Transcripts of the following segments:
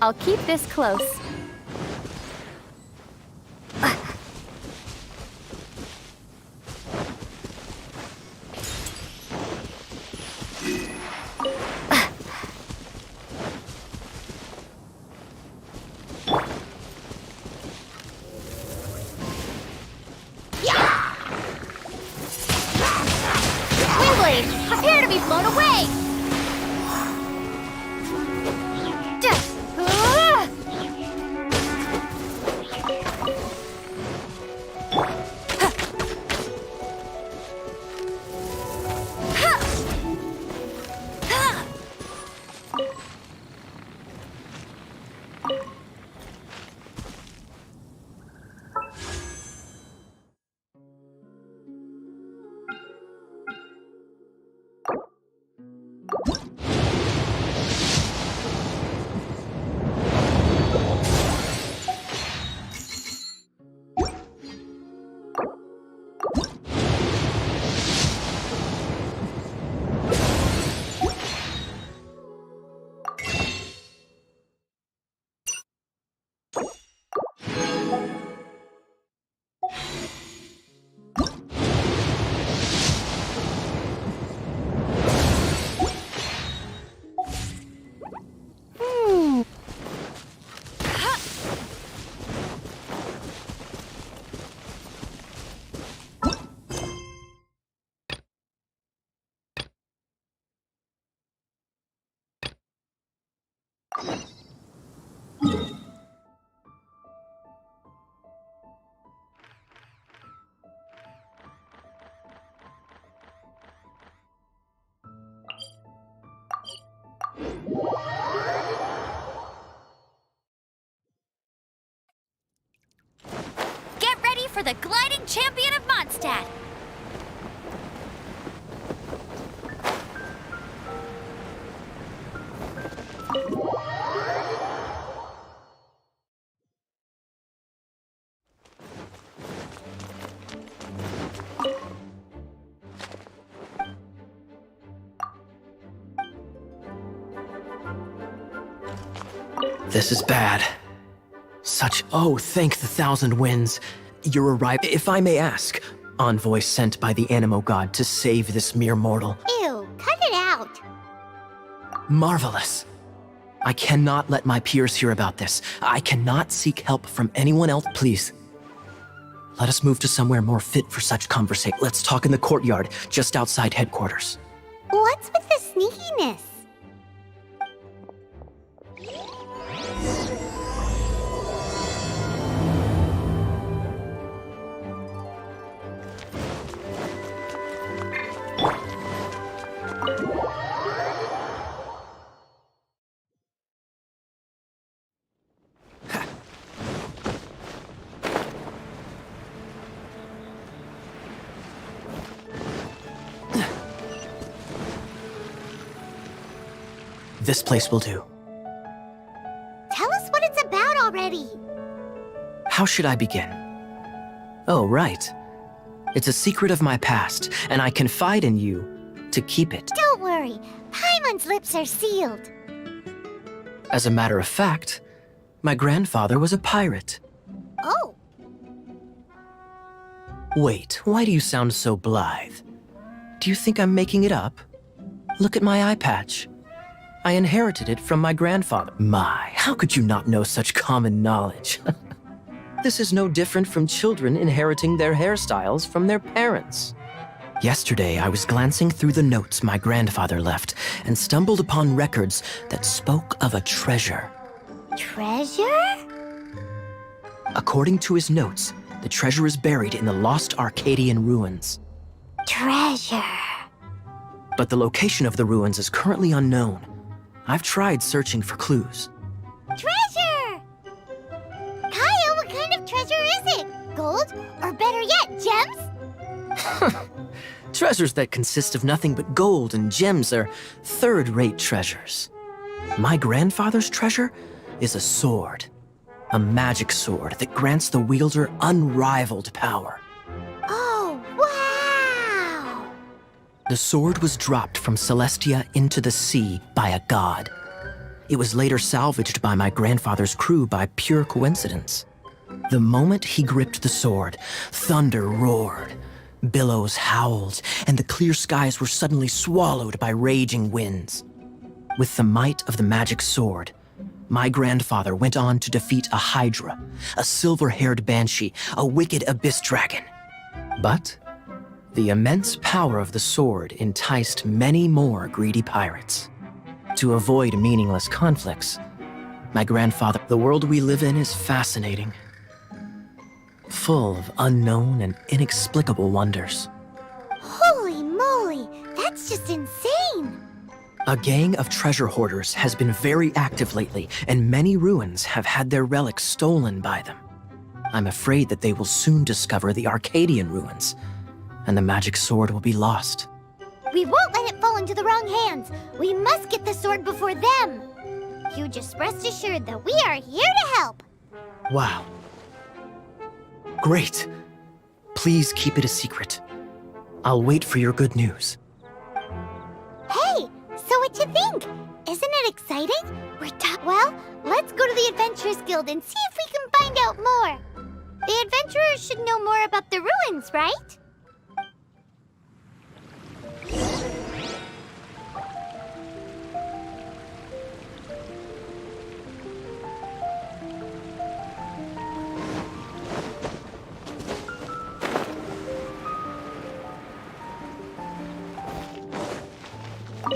I'll keep this close. Prepare to be blown away! Get ready for the gliding champion of Mondstadt! This is bad. Oh, thank the thousand winds. You're arrived, if I may ask. Envoy sent by the Animo God to save this mere mortal. Ew, cut it out. Marvelous. I cannot let my peers hear about this. I cannot seek help from anyone else, please. Let us move to somewhere more fit for such conversation. Let's talk in the courtyard, just outside headquarters. What's with the sneakiness? This place will do. Tell us what it's about already. How should I begin? Oh, right. It's a secret of my past, and I confide in you to keep it. Don't worry, Paimon's lips are sealed. As a matter of fact, my grandfather was a pirate. Oh. Wait, why do you sound so blithe? Do you think I'm making it up? Look at my eye patch. I inherited it from my grandfather. My, how could you not know such common knowledge? This is no different from children inheriting their hairstyles from their parents. Yesterday, I was glancing through the notes my grandfather left and stumbled upon records that spoke of a treasure. Treasure? According to his notes, the treasure is buried in the lost Arcadian ruins. Treasure. But the location of the ruins is currently unknown. I've tried searching for clues. Treasure! Kaya, what kind of treasure is it? Gold? Or better yet, gems? Treasures that consist of nothing but gold and gems are third-rate treasures. My grandfather's treasure is a sword. A magic sword that grants the wielder unrivaled power. Oh, wow! The sword was dropped from Celestia into the sea by a god. It was later salvaged by my grandfather's crew by pure coincidence. The moment he gripped the sword, thunder roared, billows howled, and the clear skies were suddenly swallowed by raging winds. With the might of the magic sword, my grandfather went on to defeat a hydra, a silver-haired banshee, a wicked abyss dragon. But the immense power of the sword enticed many more greedy pirates. To avoid meaningless conflicts, my grandfather... The world we live in is fascinating, full of unknown and inexplicable wonders. Holy moly, that's just insane! A gang of treasure hoarders has been very active lately, and many ruins have had their relics stolen by them. I'm afraid that they will soon discover the Arcadian ruins, and the magic sword will be lost. We won't let it fall into the wrong hands. We must get the sword before them. You just rest assured that we are here to help. Wow. Great. Please keep it a secret. I'll wait for your good news. Hey, so what you think? Isn't it exciting? Well, let's go to the Adventurers Guild and see if we can find out more. The adventurers should know more about the ruins, right?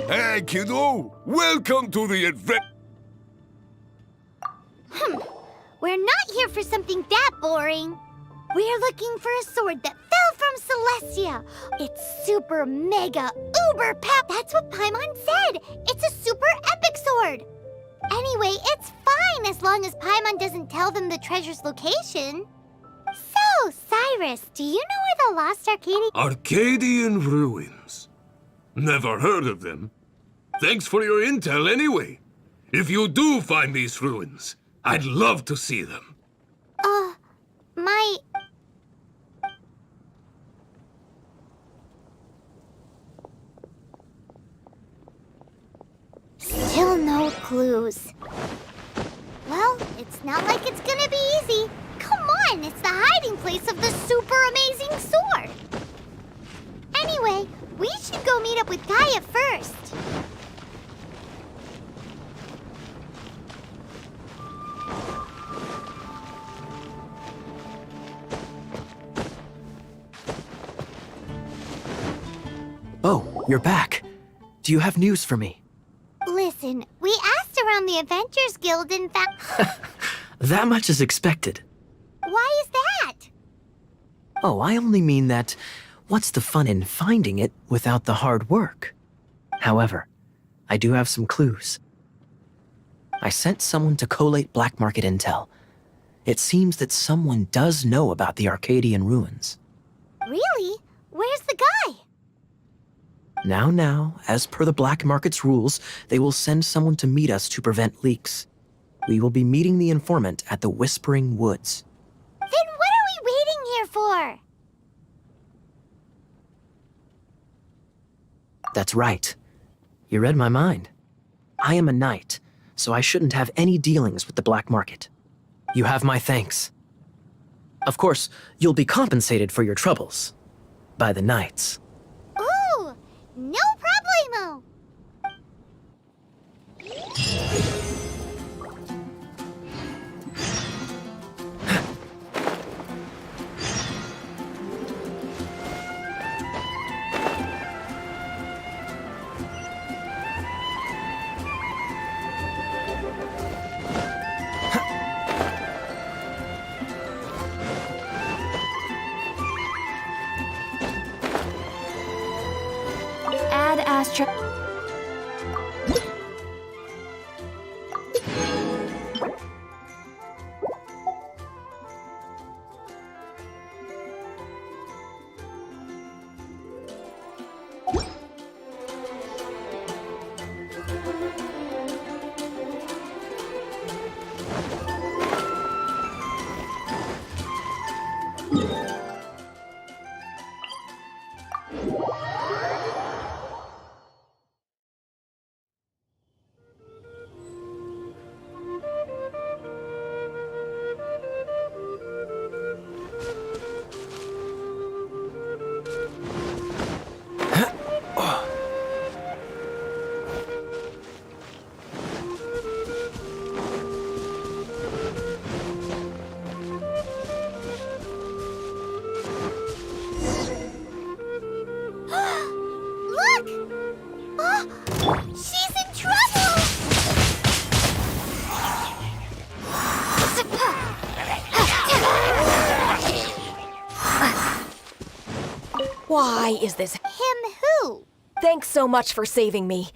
Hey, kiddo! Welcome to the adventure. We're not here for something that boring. We're looking for a sword that fell from Celestia. It's super mega uber pep. That's what Paimon said. It's a super epic sword. Anyway, it's fine as long as Paimon doesn't tell them the treasure's location. So, Cyrus, do you know where the lost Arcadian ruins. Never heard of them. Thanks for your intel anyway. If you do find these ruins, I'd love to see them. my... Still no clues. Well, it's not like it's gonna be easy. Come on, it's the hiding place of the super amazing sword. Anyway, we should go meet up with Gaia first. Oh, you're back. Do you have news for me? Listen, we asked around the Adventurers Guild, in fact... That much is expected. Why is that? Oh, I only mean that what's the fun in finding it without the hard work? However, I do have some clues. I sent someone to collate black market intel. It seems that someone does know about the Arcadian ruins. Really? Where's the guy? Now, as per the black market's rules, they will send someone to meet us to prevent leaks. We will be meeting the informant at the Whispering Woods. Then what are we waiting here for? That's right. You read my mind. I am a knight, so I shouldn't have any dealings with the black market. You have my thanks. Of course, you'll be compensated for your troubles by the knights. Ooh, no problemo. Add Astra. She's in trouble! Why is this? Him who? Thanks so much for saving me.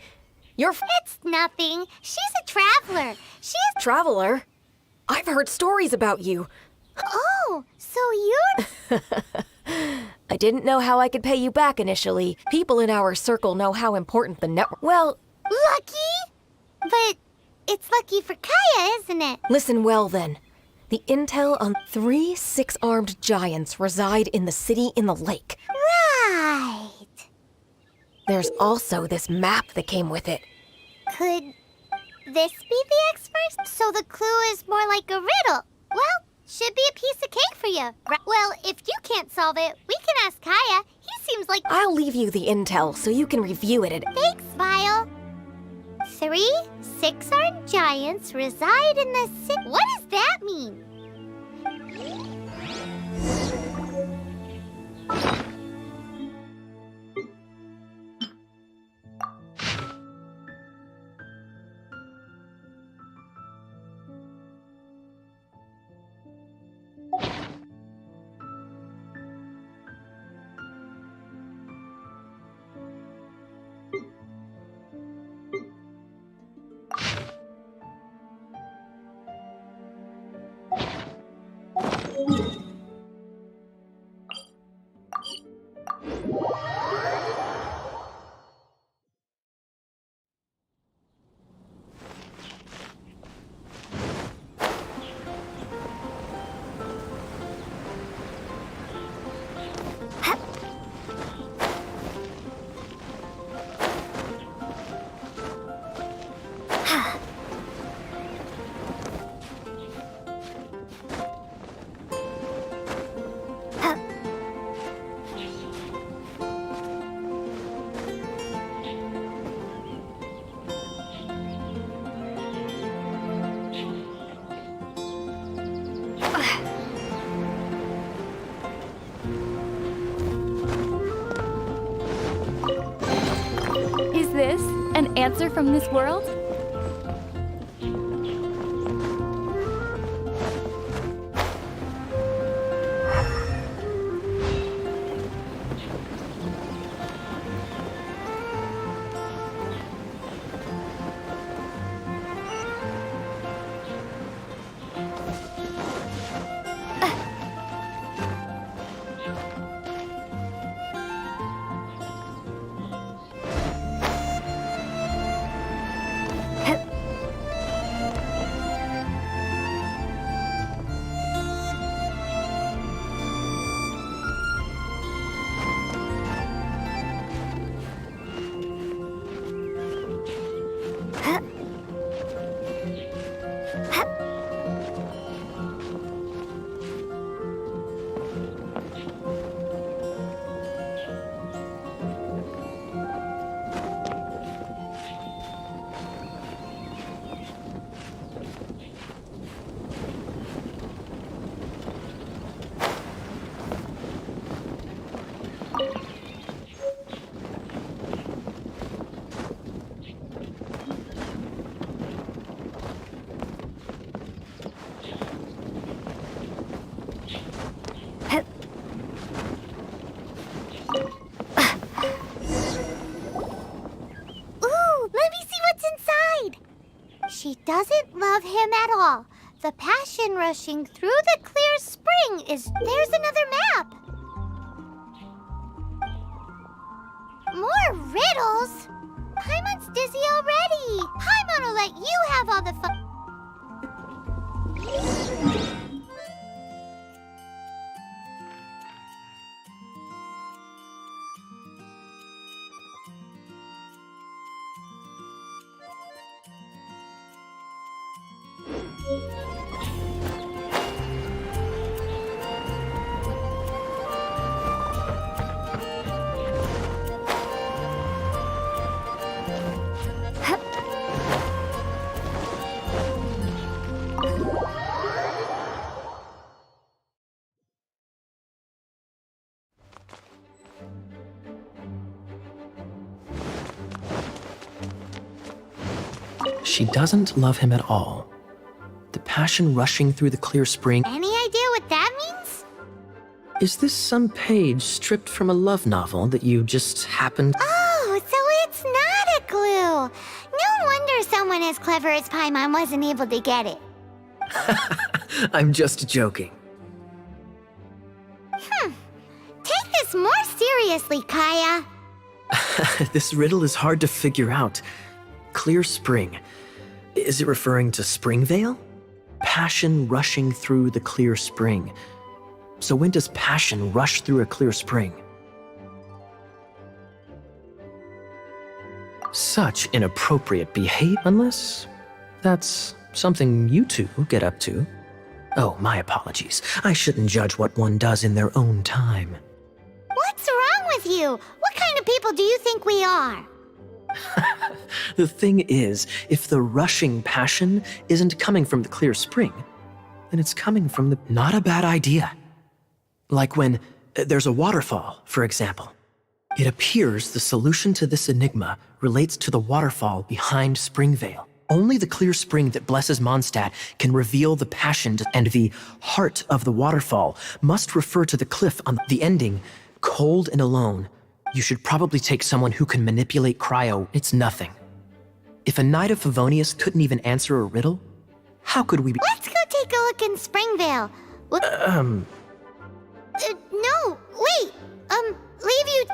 It's nothing. She's a traveler. She's... Traveler? I've heard stories about you. Oh, so you're... I didn't know how I could pay you back initially. People in our circle know how important the network... Well, Lucky? But it's lucky for Kaya, isn't it? listen well then. The intel on 3 six-armed giants reside in the city in the lake. Right. There's also this map that came with it. Could this be the expert? So the clue is more like a riddle. Well, should be a piece of cake for you. Well, if you can't solve it, we can ask Kaya. He seems like... I'll leave you the intel so you can review it at... Thanks, Vile. 3 six-armed giants reside in the city. What does that mean? Is this an answer from this world? She doesn't love him at all. The passion rushing through the clear spring is... There's another map! More riddles? Paimon's dizzy already! Paimon will let you have all the fun... She doesn't love him at all. The passion rushing through the clear spring. Any idea what that means? Is this some page stripped from a love novel that you just happened? Oh, so it's not a clue. No wonder someone as clever as Paimon wasn't able to get it. I'm just joking. Take this more seriously, Kaya. This riddle is hard to figure out. Clear spring. Is it referring to Springvale? Passion rushing through the clear spring. So when does passion rush through a clear spring? Such inappropriate behavior, unless that's something you two get up to. Oh, my apologies. I shouldn't judge what one does in their own time. What's wrong with you? What kind of people do you think we are? The thing is, if the rushing passion isn't coming from the clear spring, then it's coming from the... Not a bad idea. Like when there's a waterfall, for example. It appears the solution to this enigma relates to the waterfall behind Springvale. Only the clear spring that blesses Mondstadt can reveal the passion, and the heart of the waterfall must refer to the cliff on the ending, cold and alone. You should probably take someone who can manipulate cryo. It's nothing. If a knight of Favonius couldn't even answer a riddle, how could we be— Let's go take a look in Springvale. No, wait. Leave you...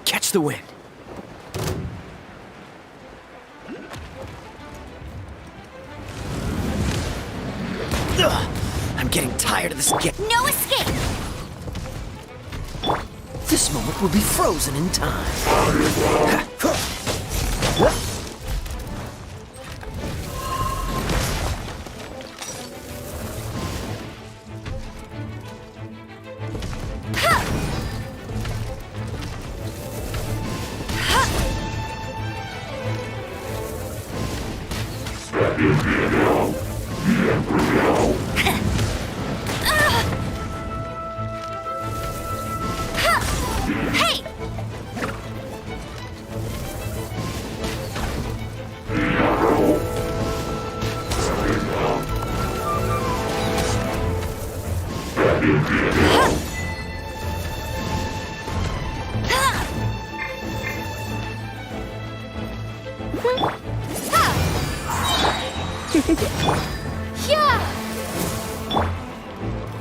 Catch the wind. Ugh, I'm getting tired of this. No escape! This moment will be frozen in time. Hey!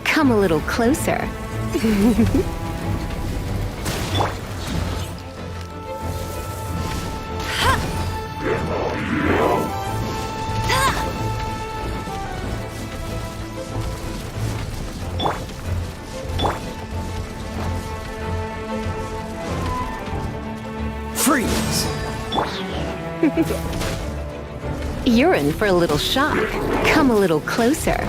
Come a little closer. You're in for a little shock. Come a little closer.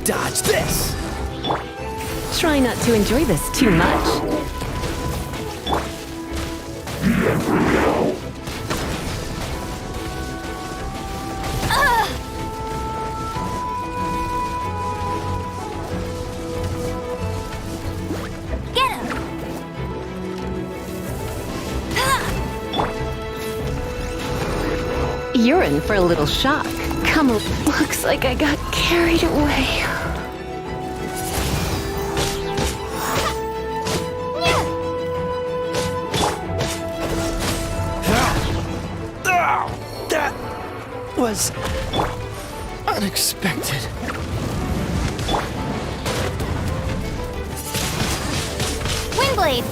Dodge this! Try not to enjoy this too much. Get him! You're in for a little shock. Come, looks like I got carried away. That was unexpected. Windblade!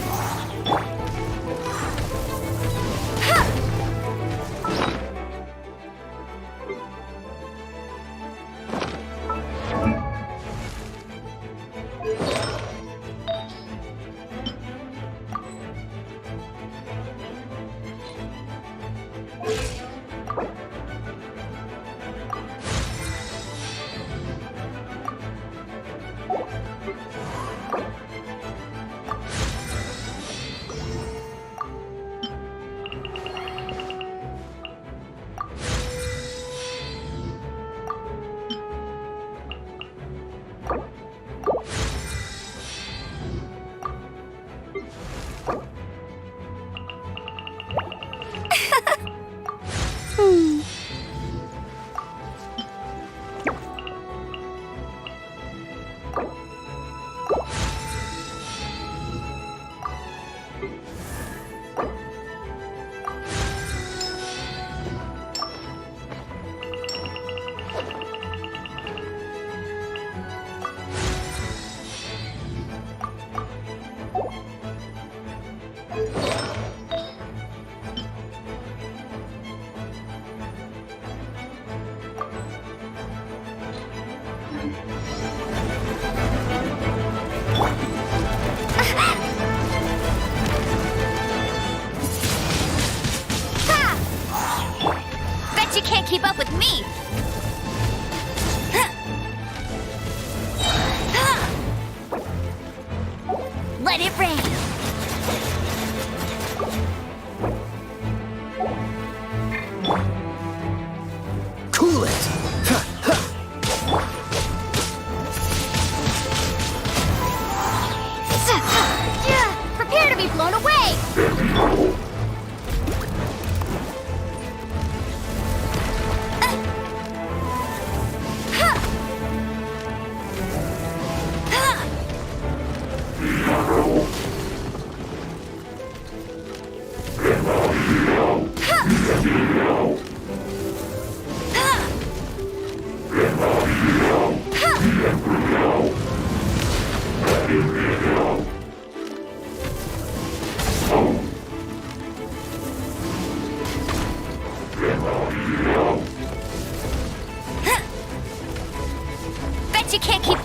Bet you can't keep up with me! Let it rain! Cool it! Prepare to be blown away! Bet you can't keep...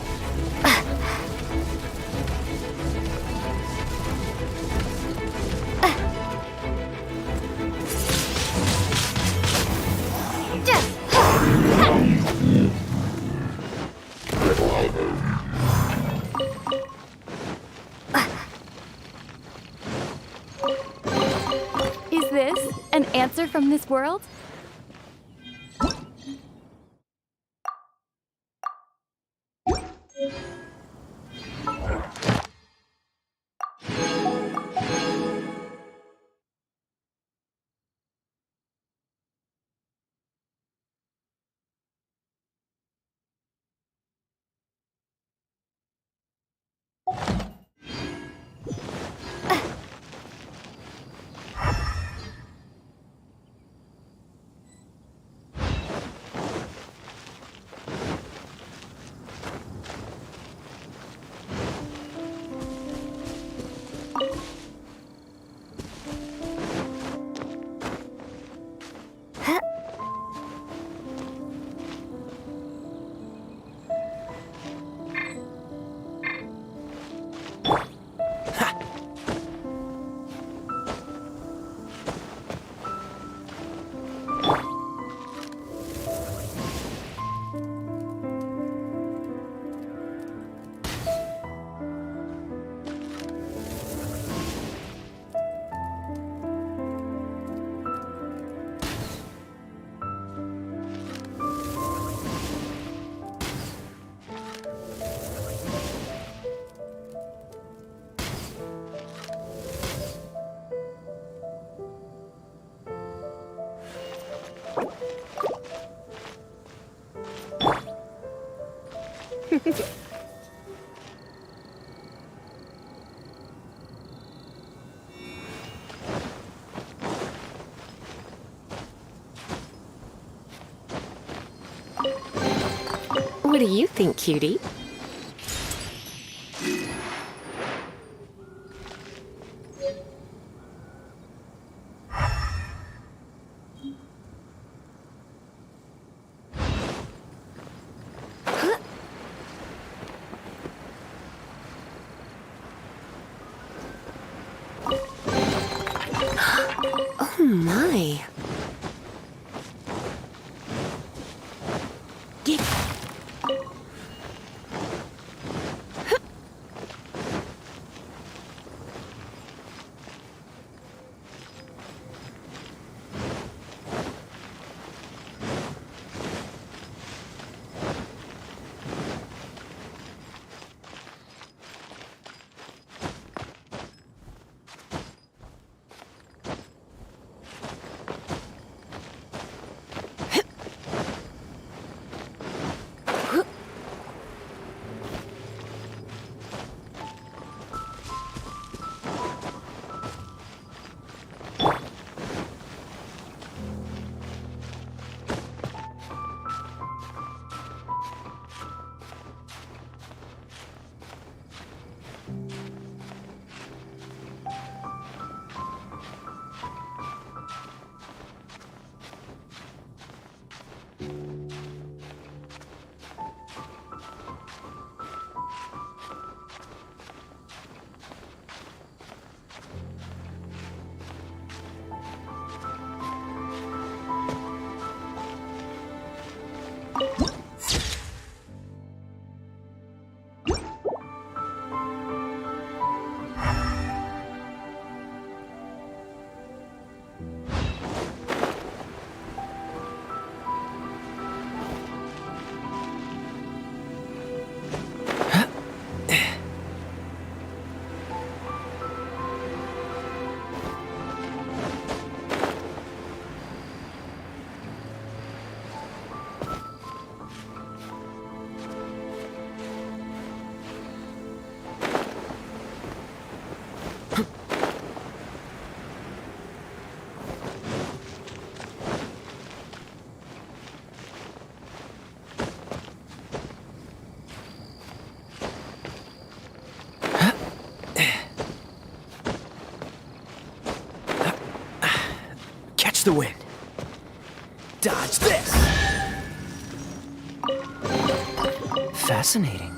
Is this an answer from this world? do you think, cutie? Oh my. The wind. Dodge this. Fascinating.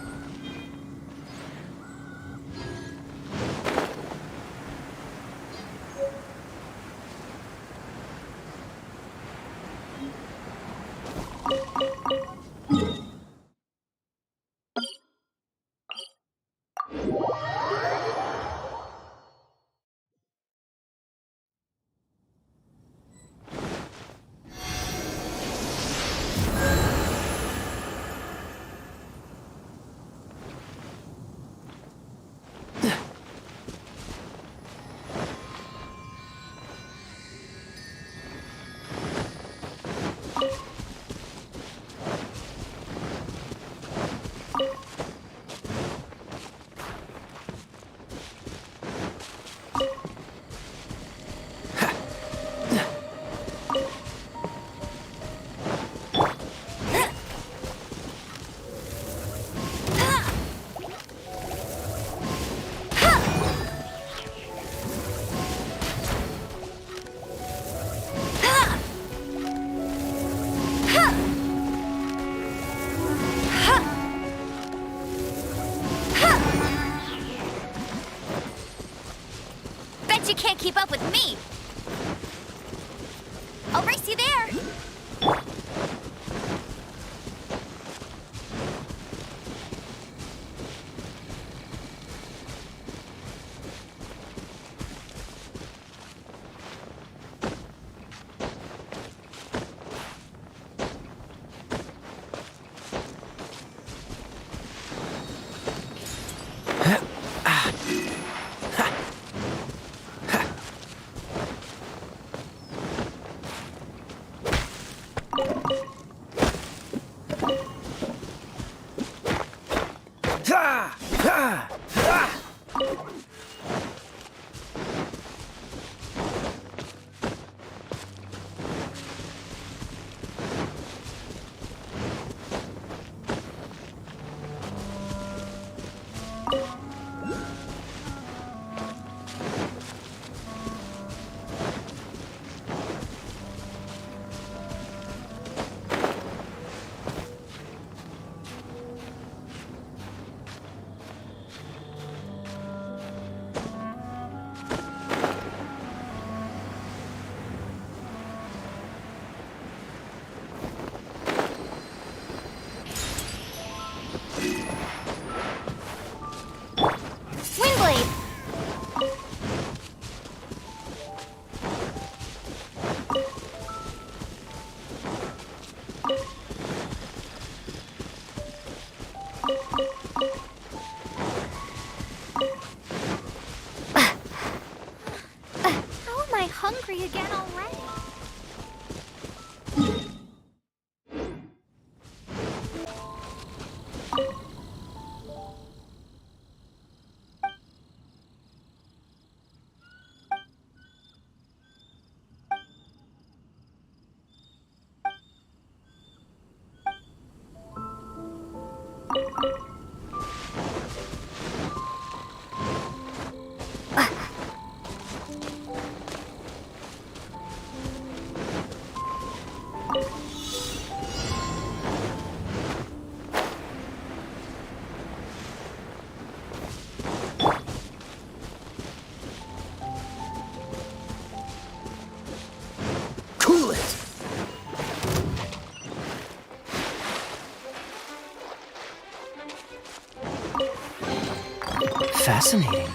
Bet you can't keep up with me. I'll race you there. Fascinating.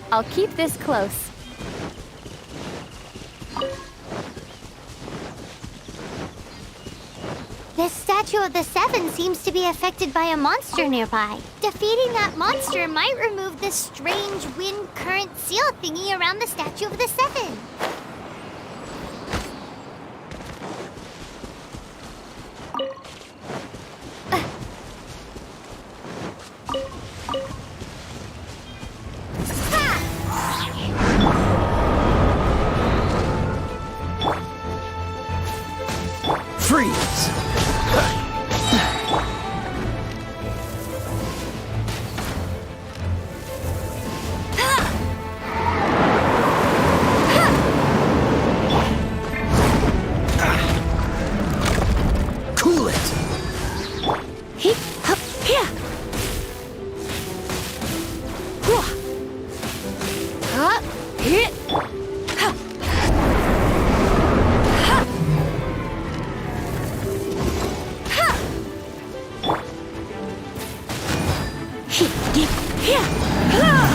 I'll keep this close. This statue of the Seven seems to be affected by a monster nearby. Defeating that monster might remove this strange wind current seal thingy around the statue of the Seven. Freeze! Cool it! Hip, hup, here. Huh? Hit. Huh. Huh. Huh. Hit, get, here. Huh.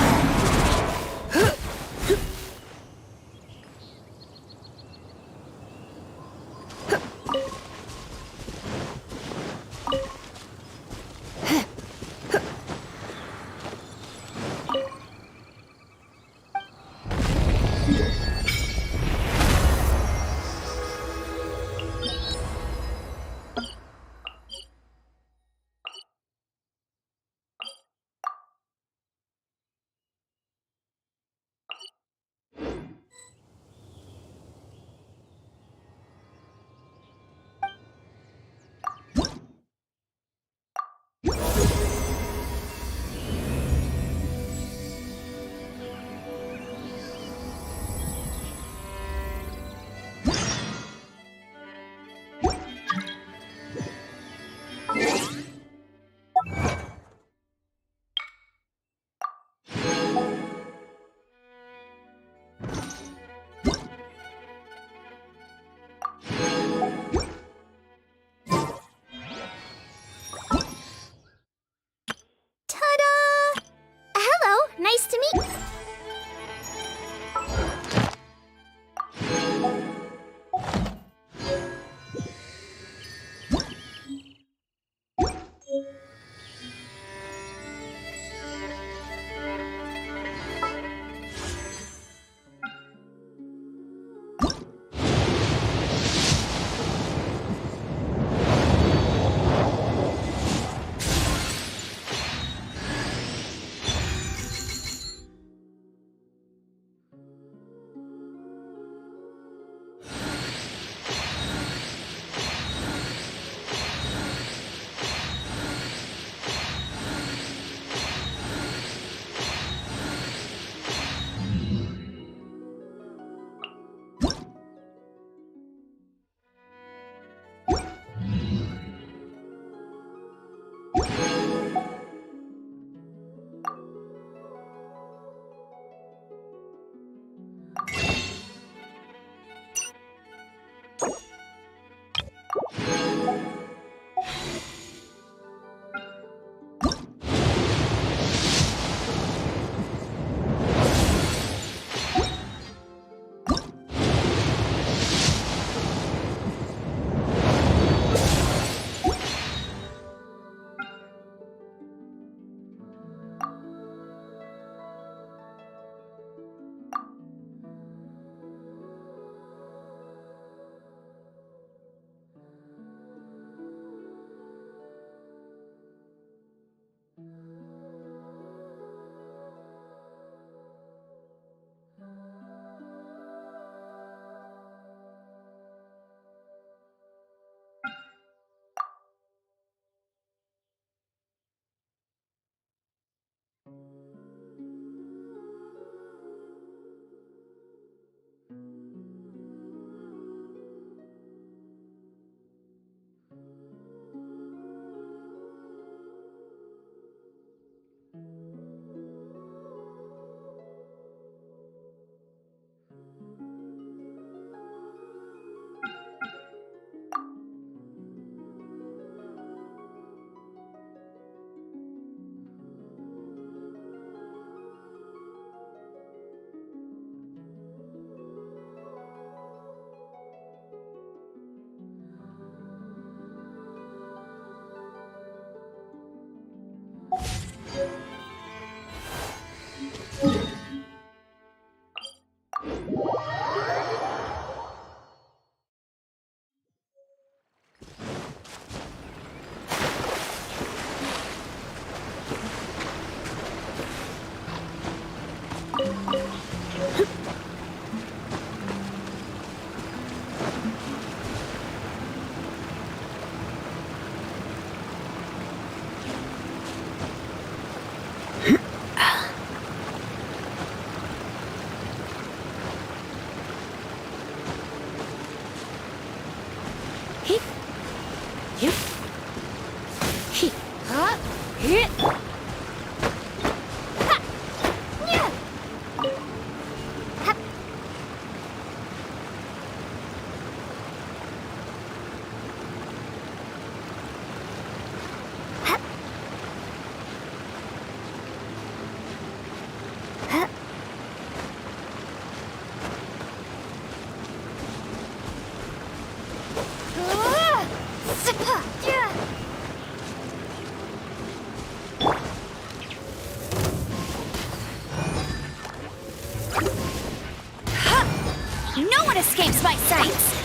No one escapes my sights!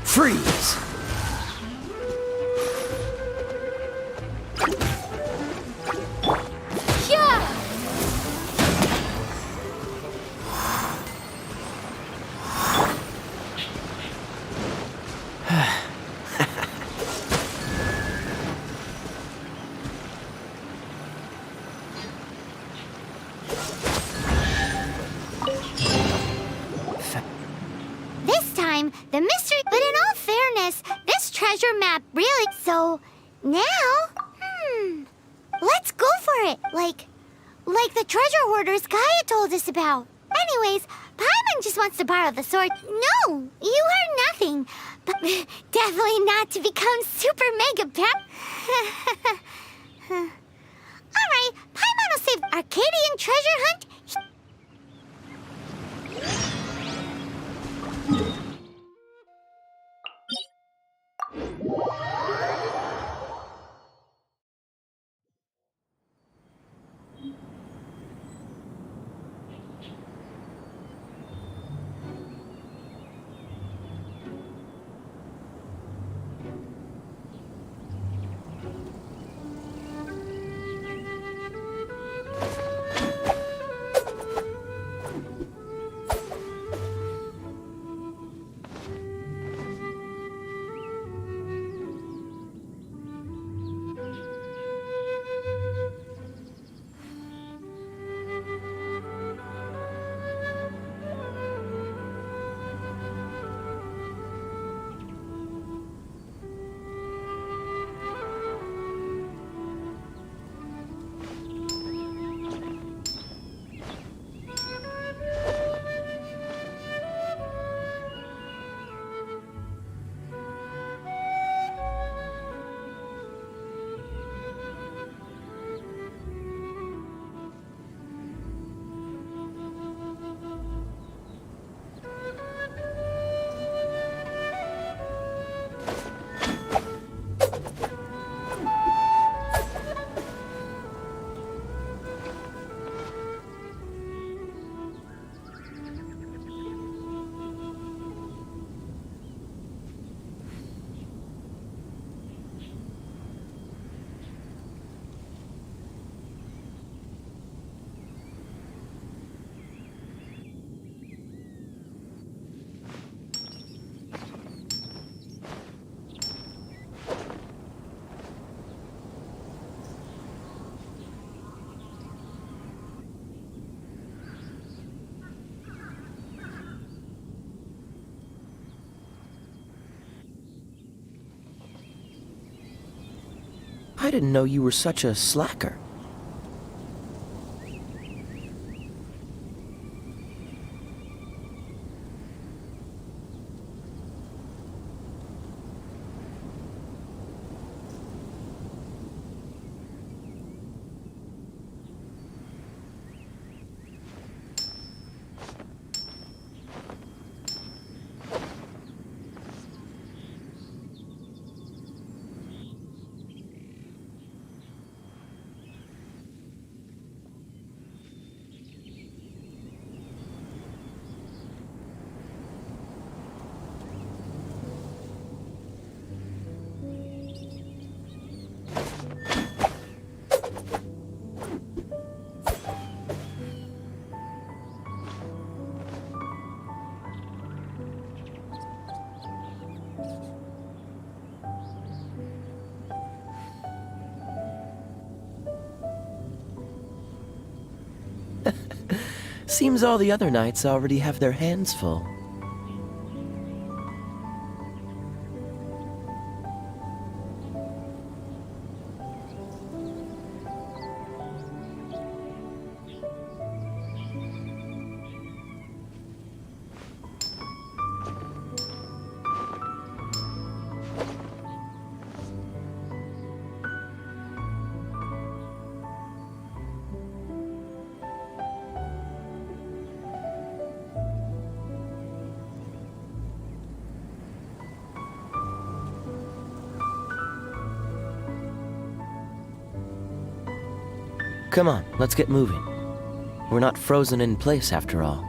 Freeze! Yeah! This time, the mystery. But in all fairness, this treasure map really. So, now, let's go for it. Like the treasure hoarders Kaya told us about. Anyways, Paimon just wants to borrow the sword. No, you heard nothing. But definitely not to become super mega pep. Alright, Paimon will save Arcadian treasure hunt. I didn't know you were such a slacker. Seems all the other knights already have their hands full. Come on, let's get moving. We're not frozen in place after all.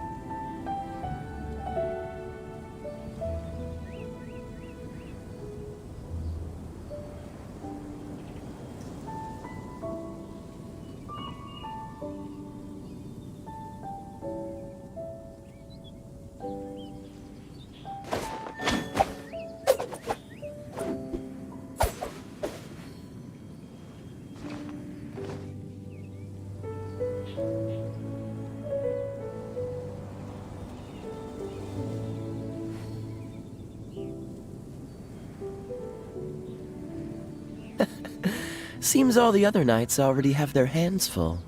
Seems all the other knights already have their hands full.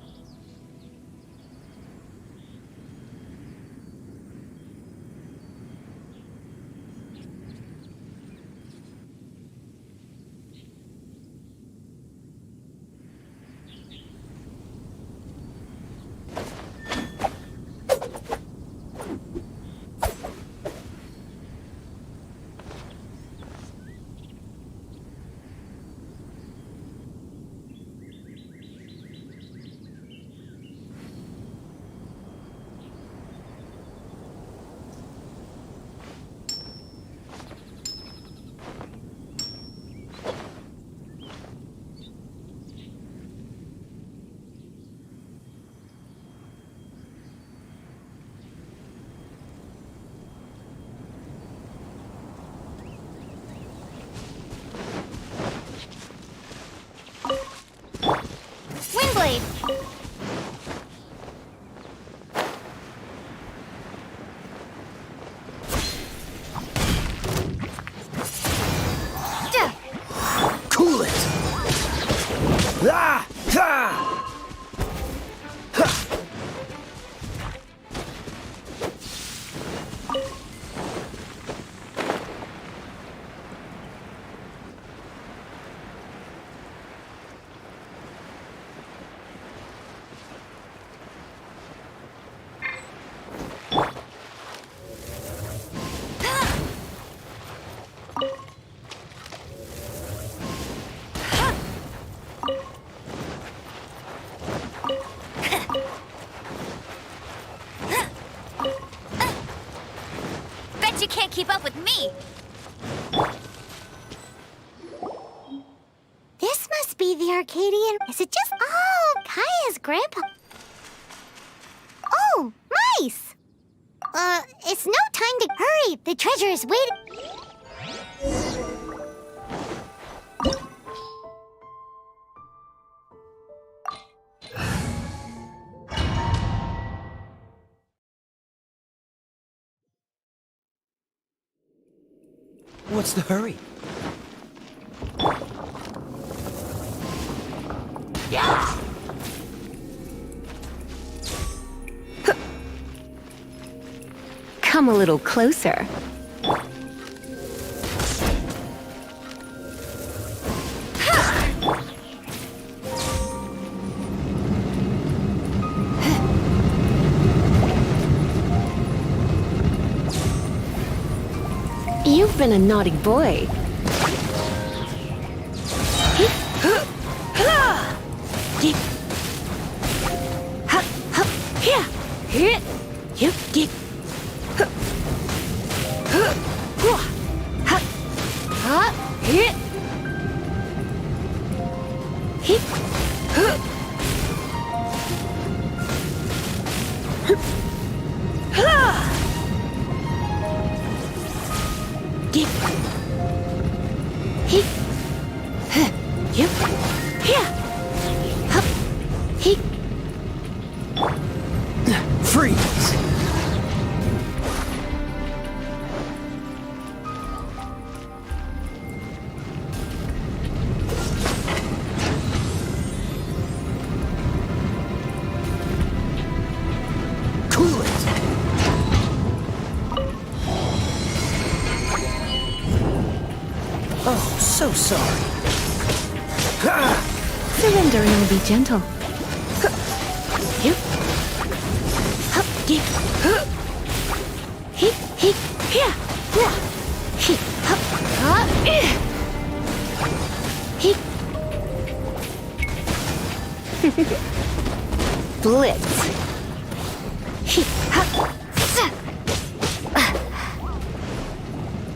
Windblade! Cool it! Ah! Ha! Bet you can't keep up with me! This must be the Arcadian. Is it just... Oh, Kaya's grandpa. Oh, mice! It's no time to hurry. The treasure is waiting. What's the hurry? Come a little closer. You've been a naughty boy. Freeze! Cool it! Oh, so sorry. Surrender and I'll be gentle. Blitz.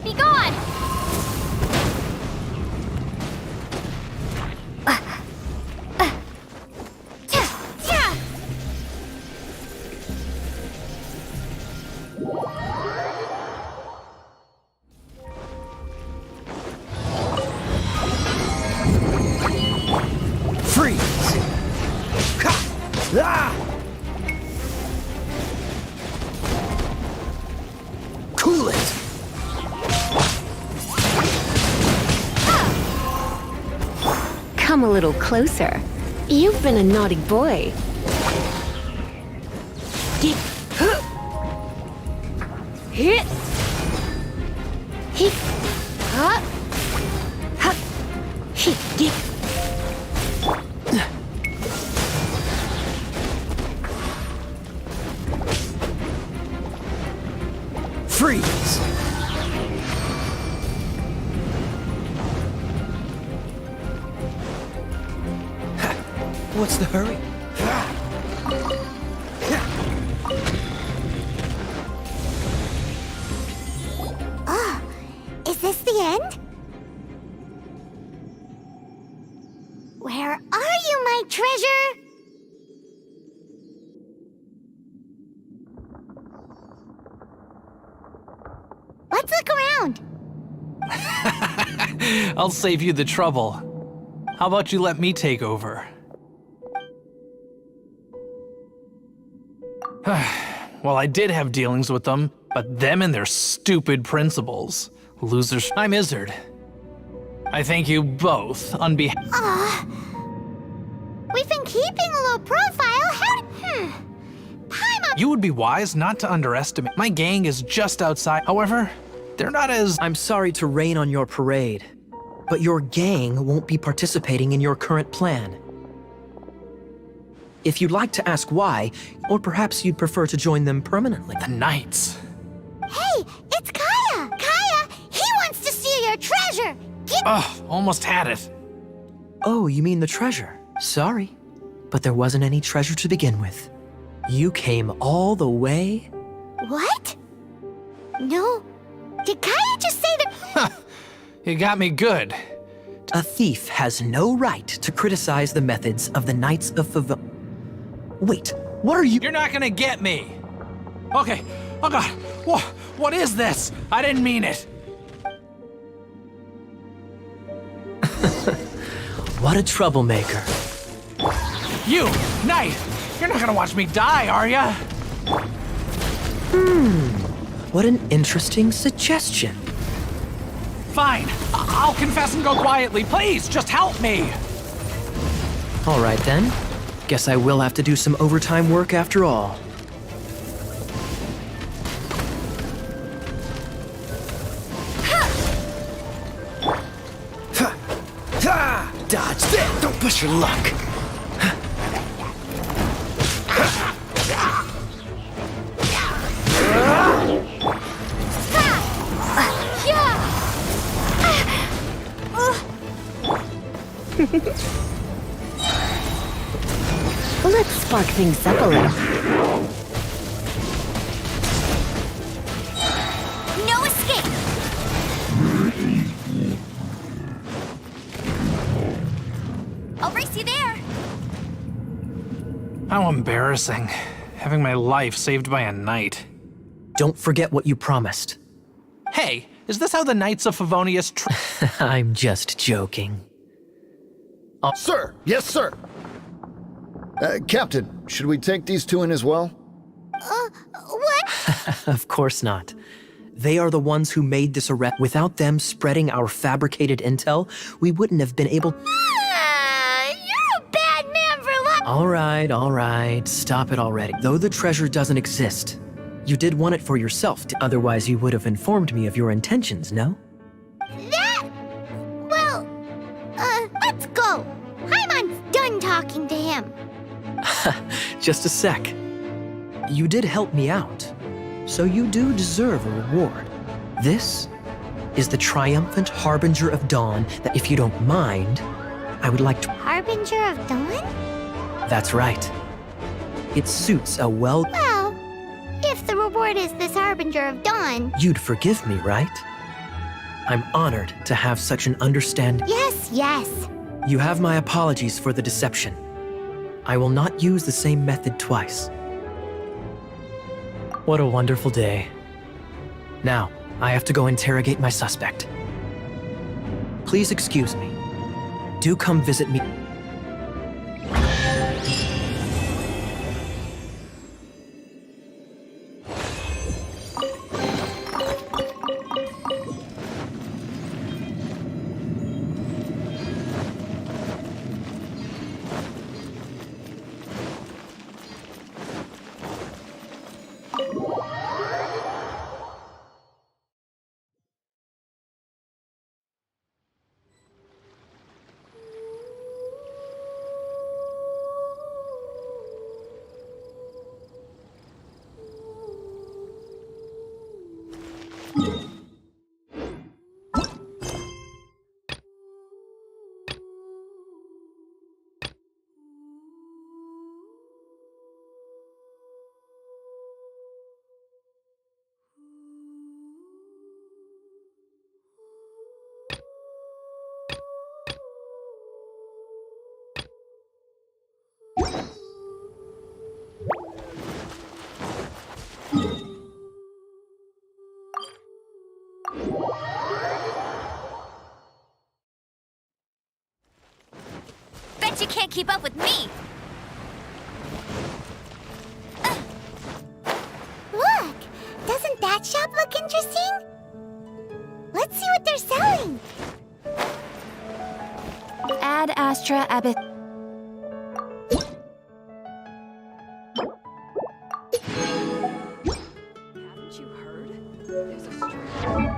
Be gone! Freeze! Ha! Ah! Cool it! Come a little closer. You've been a naughty boy. Hit. Hit. Hit. Huh? Huh. Hit. Get. Freeze! What's the hurry? Is this the end? Where are you, my treasure? Let's look around. I'll save you the trouble. How about you let me take over? Well, I did have dealings with them, but them and their stupid principles. Losers. I'm Izzard. I thank you both on behalf. We've been keeping a low profile. Paimon. You would be wise not to underestimate. My gang is just outside. However, they're not as. I'm sorry to rain on your parade, but your gang won't be participating in your current plan. If you'd like to ask why, or perhaps you'd prefer to join them permanently. The Knights. Hey, it's Kaya. Kaya, he wants to steal your treasure. Ugh, almost had it. Oh, you mean the treasure? Sorry, but there wasn't any treasure to begin with. You came all the way? What? No. Did Kaya just say that? You got me good. A thief has no right to criticize the methods of the Knights of Favon. Wait, what are you? You're not gonna get me. Okay. Oh God. What is this? I didn't mean it. What a troublemaker. You, Knight. You're not gonna watch me die, are ya? What an interesting suggestion. Fine. I'll confess and go quietly. Please, just help me. All right then. Guess I will have to do some overtime work after all. Dodge that! Don't push your luck! Let's spark things up a little. No escape. I'll race you there. How embarrassing. Having my life saved by a knight. Don't forget what you promised. Hey, is this how the Knights of Favonius I'm just joking. Sir! Yes, sir! Captain, should we take these two in as well? What? Of course not. They are the ones who made this arrest. Without them spreading our fabricated intel, we wouldn't have been able. You're a bad man for life. All right, stop it already. Though the treasure doesn't exist, you did want it for yourself, otherwise you would have informed me of your intentions, no? Well, let's go. Paimon's done talking to him. Just a sec. You did help me out, so you do deserve a reward. This is the triumphant Harbinger of Dawn that, if you don't mind, I would like to... Harbinger of Dawn? That's right. It suits a well... Well, harbinger of dawn. You'd forgive me, right? I'm honored to have such an understanding. Yes, yes. You have my apologies for the deception. I will not use the same method twice. What a wonderful day. Now, I have to go interrogate my suspect. Please excuse me. Do come visit me. Bet you can't keep up with me! Look! Doesn't that shop look interesting? Let's see what they're selling! Ad Astra Abyss. Haven't you heard? There's a strange...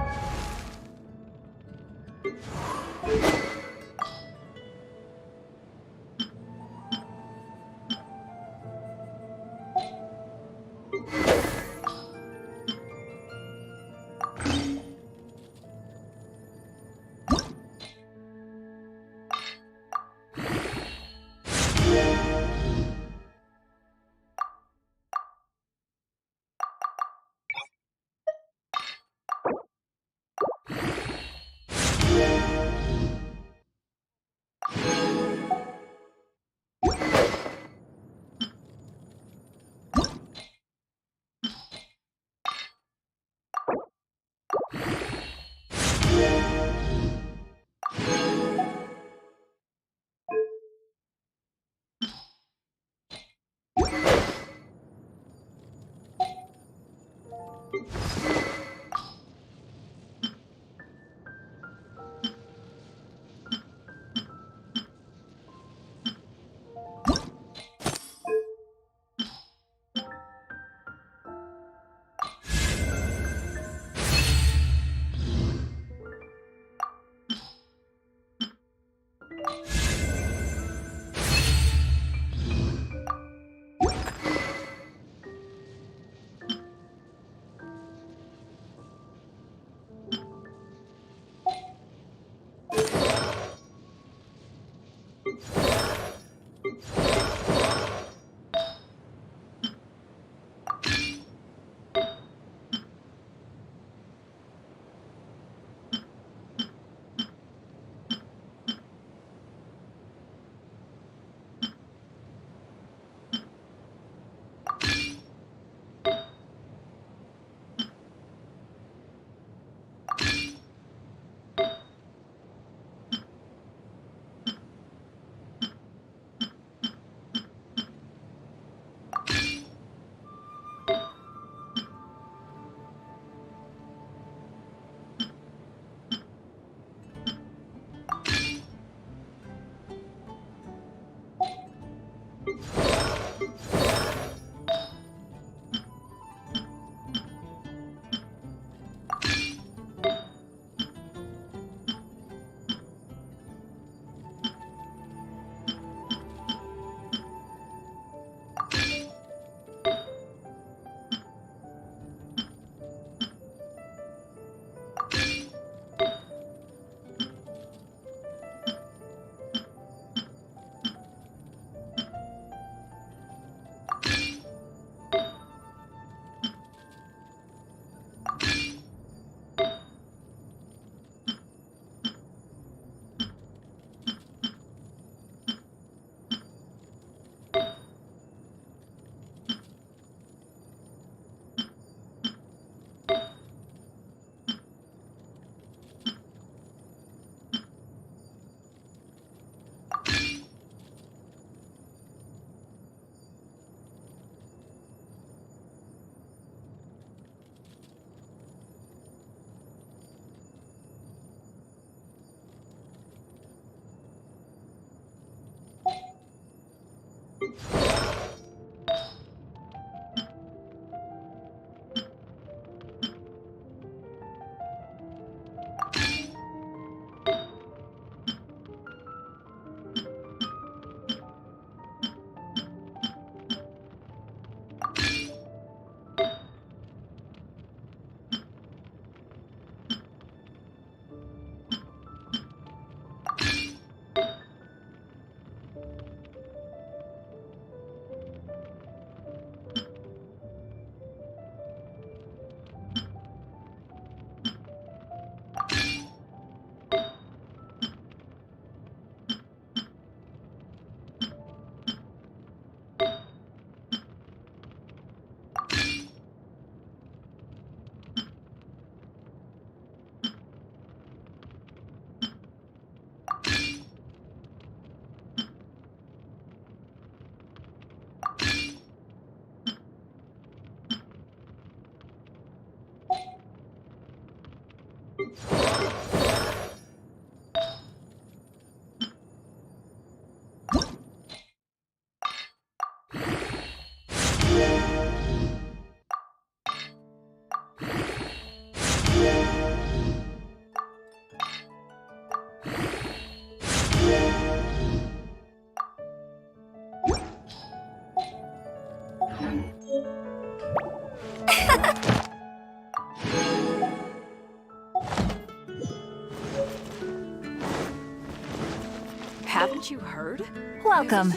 Haven't you heard? Welcome.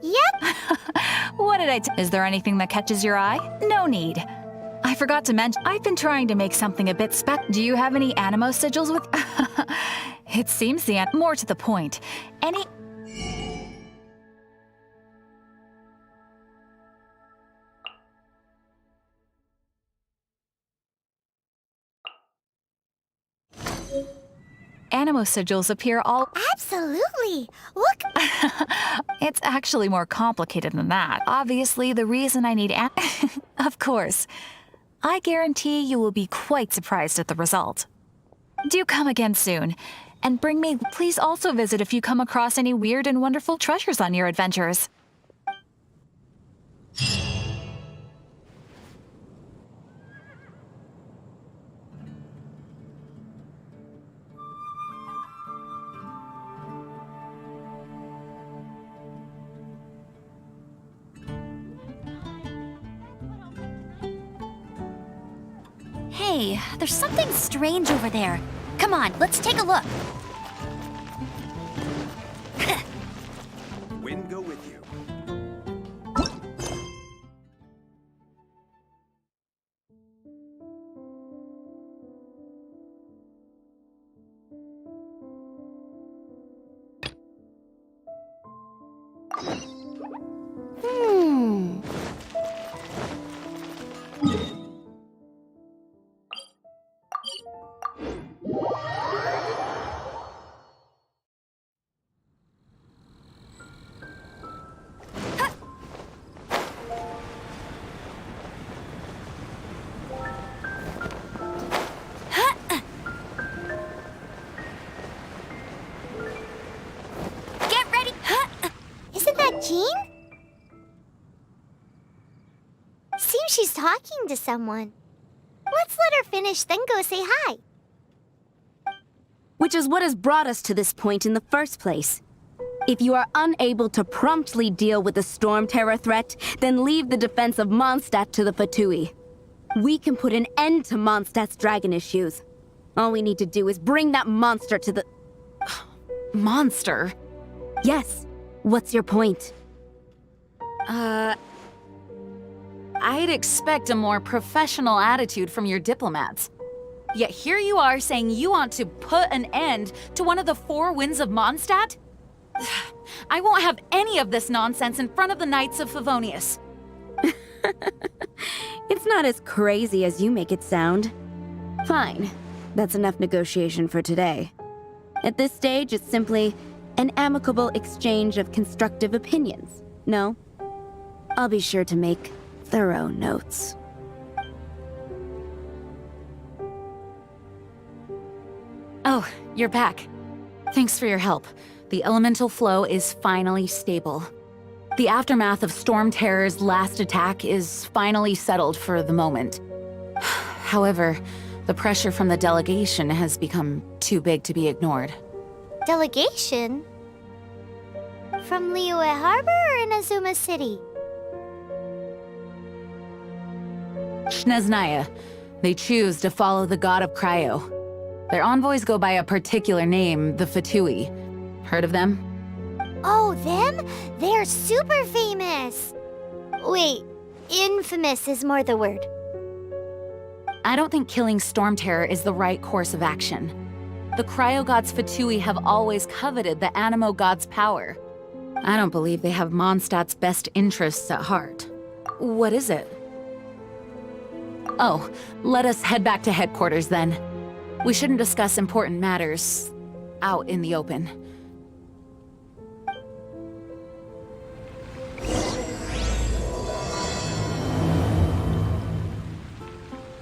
Yep. What did Is there anything that catches your eye? No need. I forgot to mention, I've been trying to make something a bit Do you have any animo sigils with? It seems more to the point. Any... Animo sigils appear all... Absolutely. Look. It's actually more complicated than that. Obviously, the reason I need Of course. I guarantee you will be quite surprised at the result. Do come again soon. And bring me... Please also visit if you come across any weird and wonderful treasures on your adventures. Hey, there's something strange over there. Come on, let's take a look. Wind go with you. Jean? Seems she's talking to someone. Let's let her finish, then go say hi. Which is what has brought us to this point in the first place. If you are unable to promptly deal with the storm terror threat, then leave the defense of Mondstadt to the Fatui. We can put an end to Mondstadt's dragon issues. All we need to do is bring that monster to the... Monster? Yes. What's your point? I'd expect a more professional attitude from your diplomats. Yet here you are saying you want to put an end to one of the four winds of Mondstadt? I won't have any of this nonsense in front of the Knights of Favonius. It's not as crazy as you make it sound. Fine. That's enough negotiation for today. At this stage, it's simply an amicable exchange of constructive opinions. No? I'll be sure to make thorough notes. Oh, you're back. Thanks for your help. The elemental flow is finally stable. The aftermath of Storm Terror's last attack is finally settled for the moment. However, the pressure from the delegation has become too big to be ignored. Delegation? From Liyue Harbor or Inazuma City? Snezhnaya. They choose to follow the god of Cryo. Their envoys go by a particular name, the Fatui. Heard of them? Oh, them? They're super famous! Wait, infamous is more the word. I don't think killing Storm Terror is the right course of action. The Cryo God's Fatui have always coveted the Animo God's power. I don't believe they have Mondstadt's best interests at heart. What is it? Oh, let us head back to headquarters then. We shouldn't discuss important matters out in the open.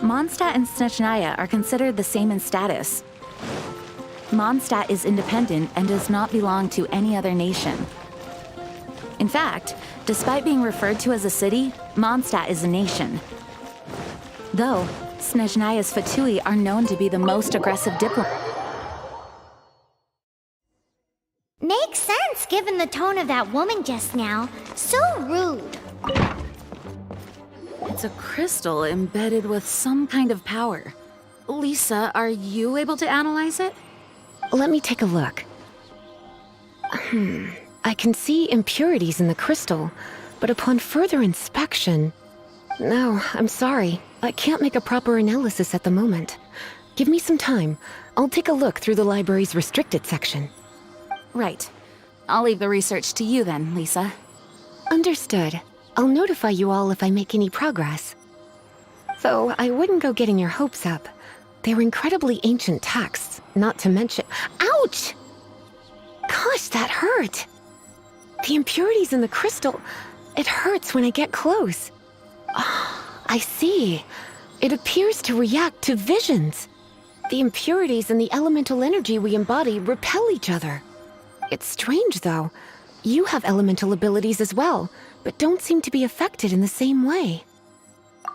Mondstadt and Snezhnaya are considered the same in status. Mondstadt is independent and does not belong to any other nation. In fact, despite being referred to as a city, Mondstadt is a nation. Though, Snezhnaya's Fatui are known to be the most aggressive diplomats. Makes sense, given than the tone of that woman just now. So rude. It's a crystal embedded with some kind of power. Lisa, are you able to analyze it? Let me take a look. I can see impurities in the crystal, but upon further inspection... No, I'm sorry. I can't make a proper analysis at the moment. Give me some time. I'll take a look through the library's restricted section. Right. I'll leave the research to you then, Lisa. Understood. I'll notify you all if I make any progress. Though I wouldn't go getting your hopes up. They're incredibly ancient texts, not to mention... Ouch! Gosh, that hurt! The impurities in the crystal... It hurts when I get close. I see. It appears to react to visions. The impurities and the elemental energy we embody repel each other. It's strange, though. You have elemental abilities as well, but don't seem to be affected in the same way.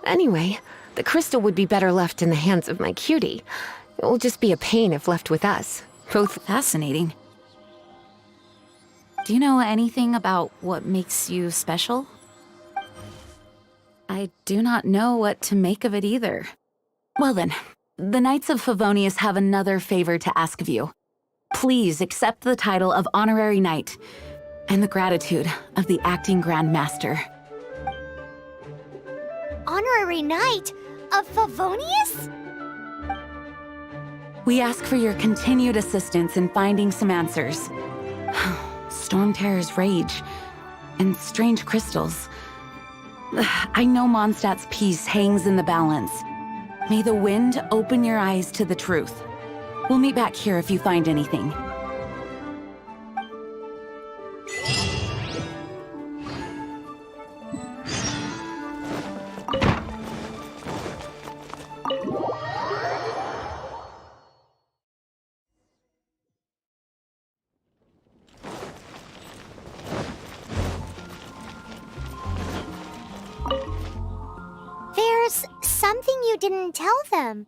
Anyway, the crystal would be better left in the hands of my cutie. It will just be a pain if left with us. Both Fascinating. Do you know anything about what makes you special? I do not know what to make of it either. Well then, the Knights of Favonius have another favor to ask of you. Please accept the title of Honorary Knight and the gratitude of the Acting Grand Master. Honorary Knight of Favonius? We ask for your continued assistance in finding some answers. Storm Terror's rage and strange crystals. I know Mondstadt's peace hangs in the balance. May the wind open your eyes to the truth. We'll meet back here if you find anything. There's something you didn't tell them.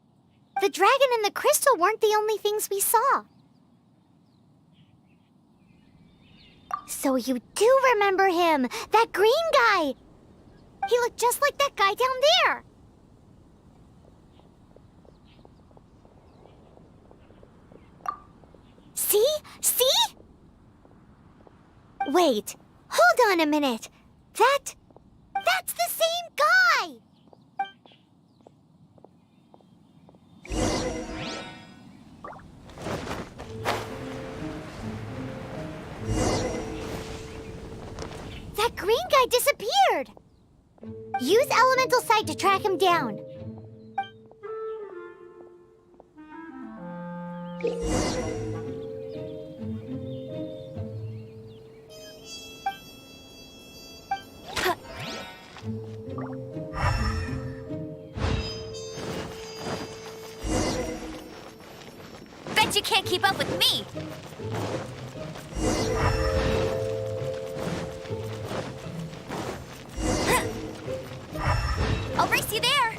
The dragon and the crystal weren't the only things we saw. So you do remember him, that green guy. He looked just like that guy down there. See? See? Wait, hold on a minute. That's the same guy! That green guy disappeared! Use Elemental Sight to track him down. Bet you can't keep up with me! I'll race you there!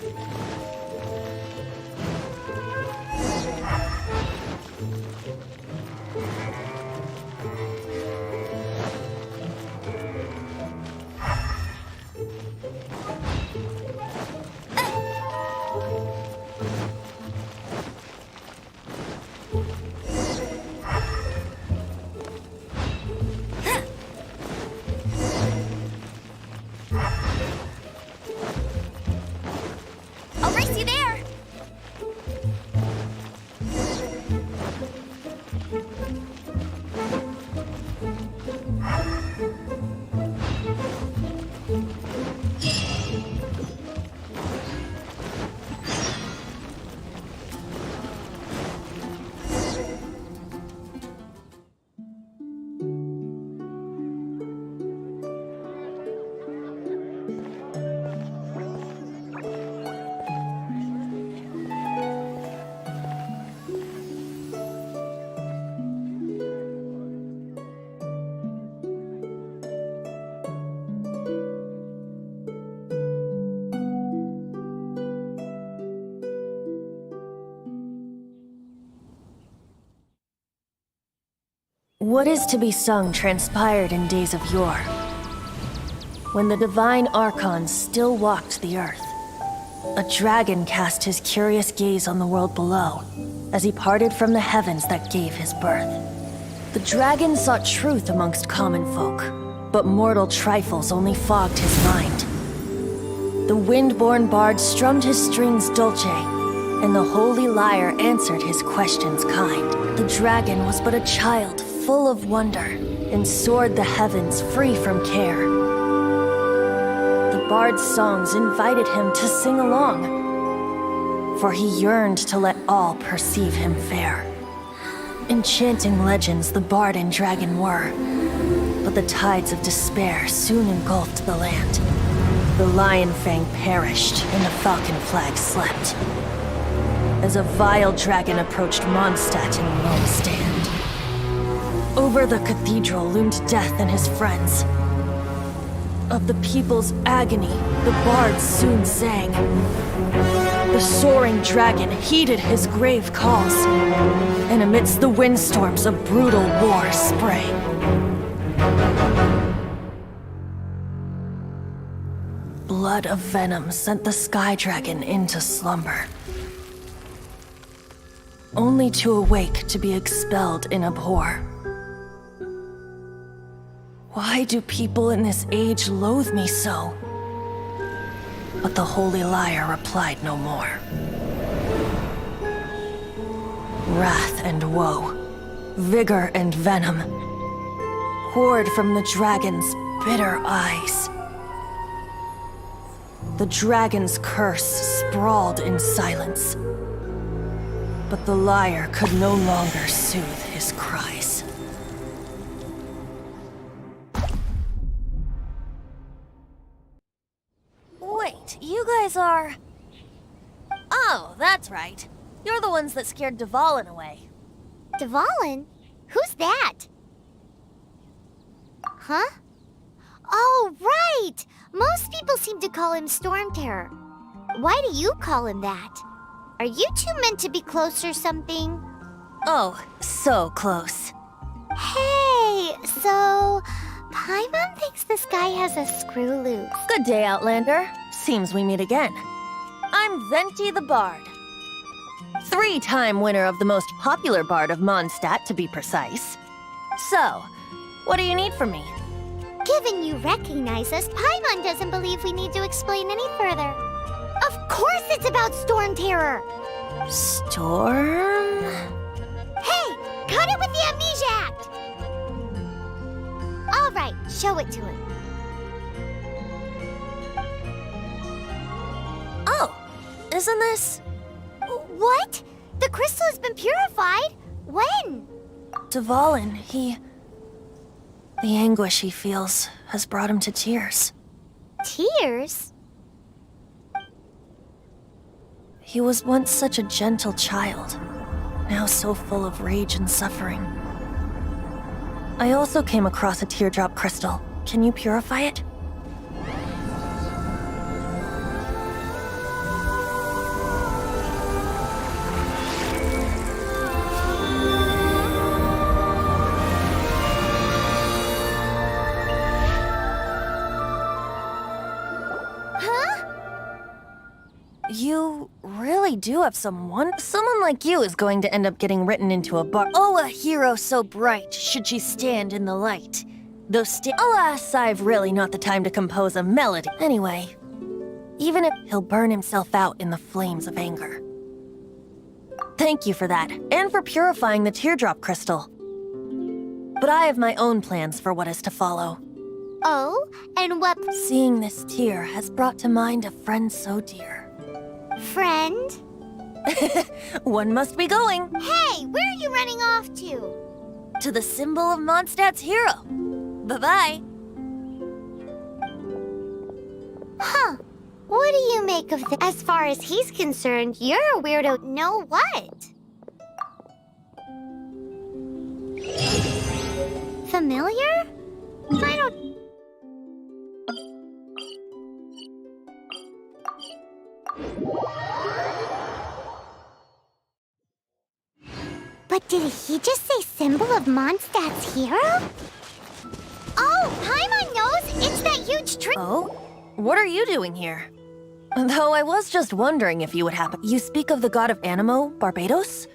What is to be sung transpired in days of yore, when the divine archons still walked the earth. A dragon cast his curious gaze on the world below, as he parted from the heavens that gave his birth. The dragon sought truth amongst common folk, but mortal trifles only fogged his mind. The wind-born bard strummed his strings dulce, and the holy lyre answered his questions kind. The dragon was but a child full of wonder, and soared the heavens free from care. The bard's songs invited him to sing along, for he yearned to let all perceive him fair. Enchanting legends the bard and dragon were, but the tides of despair soon engulfed the land. The lion fang perished, and the falcon flag slept, as a vile dragon approached Mondstadt in lone stand. Over the cathedral loomed death and his friends. Of the people's agony, the bards soon sang. The soaring dragon heeded his grave calls, and amidst the windstorms a brutal war sprang. Blood of venom sent the sky dragon into slumber, only to awake to be expelled in abhor. Why do people in this age loathe me so? But the holy lyre replied no more. Wrath and woe, vigor and venom, poured from the dragon's bitter eyes. The dragon's curse sprawled in silence, but the lyre could no longer soothe his cries. Wait, you guys are... Oh, that's right. You're the ones that scared Dvalin away. Dvalin? Who's that? Huh? Oh, right! Most people seem to call him Storm Terror. Why do you call him that? Are you two meant to be close or something? Oh, so close. Hey, so... Paimon thinks this guy has a screw loose. Good day, Outlander. Seems we meet again. I'm Venti the Bard. 3-time winner of the most popular bard of Mondstadt, to be precise. So, what do you need from me? Given you recognize us, Paimon doesn't believe we need to explain any further. Of course it's about Storm Terror! Storm? Hey! Cut it with the Amnesia Act! Alright, show it to him. Oh, isn't this... What? The crystal has been purified? When? Dvalin, the anguish he feels has brought him to tears. Tears? He was once such a gentle child, now so full of rage and suffering. I also came across a teardrop crystal. Can you purify it? You really do have someone. Someone like you is going to end up getting written into a bar. Oh, a hero so bright, should she stand in the light. Though alas, I've really not the time to compose a melody. Anyway, even if he'll burn himself out in the flames of anger. Thank you for that, and for purifying the teardrop crystal. But I have my own plans for what is to follow. Oh, and what... Seeing this tear has brought to mind a friend so dear. Friend? One must be going. Hey, where are you running off to? To the symbol of Mondstadt's hero. Bye-bye. Huh. What do you make of this? As far as he's concerned, you're a weirdo. Know what? Familiar? I don't... But Did he just say symbol of Mondstadt's hero? Oh, Paimon knows! It's that huge tree! Oh? What are you doing here? Though I was just wondering if you would happen. You speak of the god of Animo, Barbados?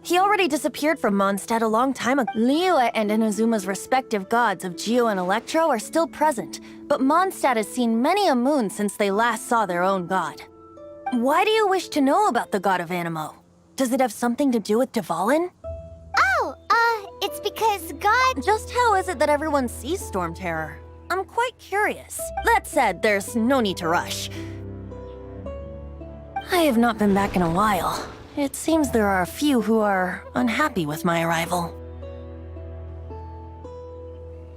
He already disappeared from Mondstadt a long time ago. Liyue and Inazuma's respective gods of Geo and Electro are still present, but Mondstadt has seen many a moon since they last saw their own god. Why do you wish to know about the god of Animo? Does it have something to do with Dvalin? Oh, it's because God... Just how is it that everyone sees Storm Terror? I'm quite curious. That said, there's no need to rush. I have not been back in a while. It seems there are a few who are unhappy with my arrival.